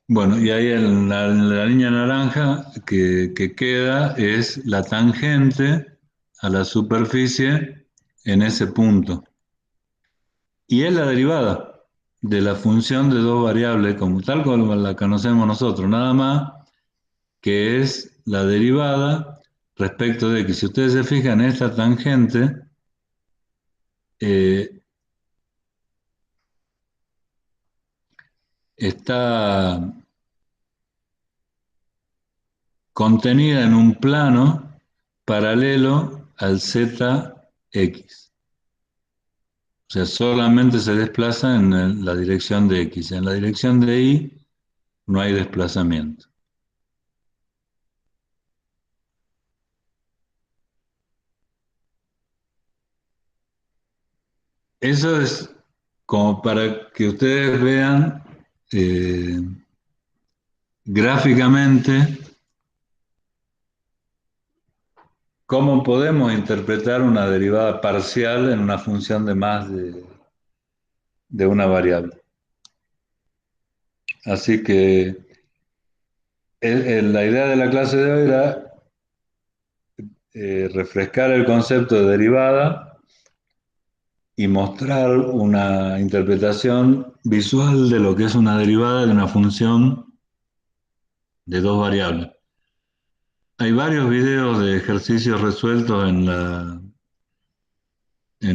Bueno, y ahí en la línea naranja que queda es la tangente a la superficie en ese punto. Y es la derivada de la función de dos variables, como tal como la conocemos nosotros, nada más que es la derivada respecto de que si ustedes se fijan, esta tangente eh, está contenida en un plano paralelo al zx. O sea, solamente se desplaza en la dirección de x. En la dirección de y no hay desplazamiento. Eso es como para que ustedes vean gráficamente cómo podemos interpretar una derivada parcial en una función de más de una variable. Así que la idea de la clase de hoy era refrescar el concepto de derivada y mostrar una interpretación visual de lo que es una derivada de una función de dos variables. Hay varios videos de ejercicios resueltos en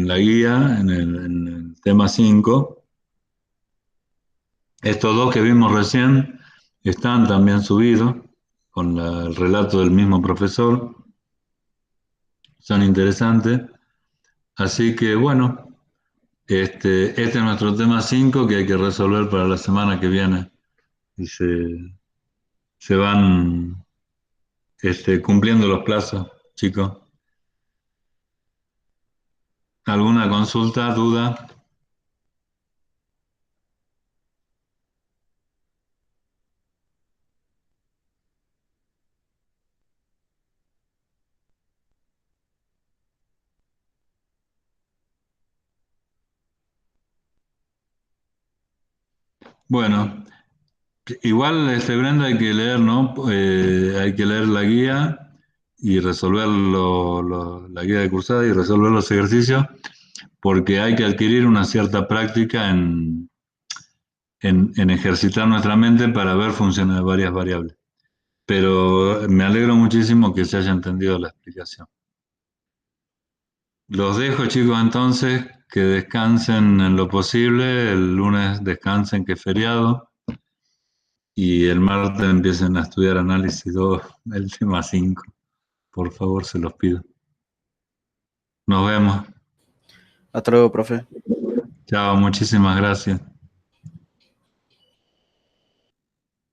la guía, en el tema 5. Estos dos que vimos recién están también subidos con el relato del mismo profesor. Son interesantes. Así que bueno, este es nuestro tema 5 que hay que resolver para la semana que viene. Y se van cumpliendo los plazos, chicos. ¿Alguna consulta, duda? Bueno, igual, Brenda, hay que leer, ¿no? Hay que leer la guía y resolver la guía de cursada y resolver los ejercicios, porque hay que adquirir una cierta práctica en ejercitar nuestra mente para ver funciones de varias variables. Pero me alegro muchísimo que se haya entendido la explicación. Los dejo, chicos, entonces, que descansen en lo posible. El lunes descansen, que es feriado. Y el martes empiecen a estudiar análisis 2, el tema 5. Por favor, se los pido. Nos vemos. Hasta luego, profe. Chao, muchísimas gracias.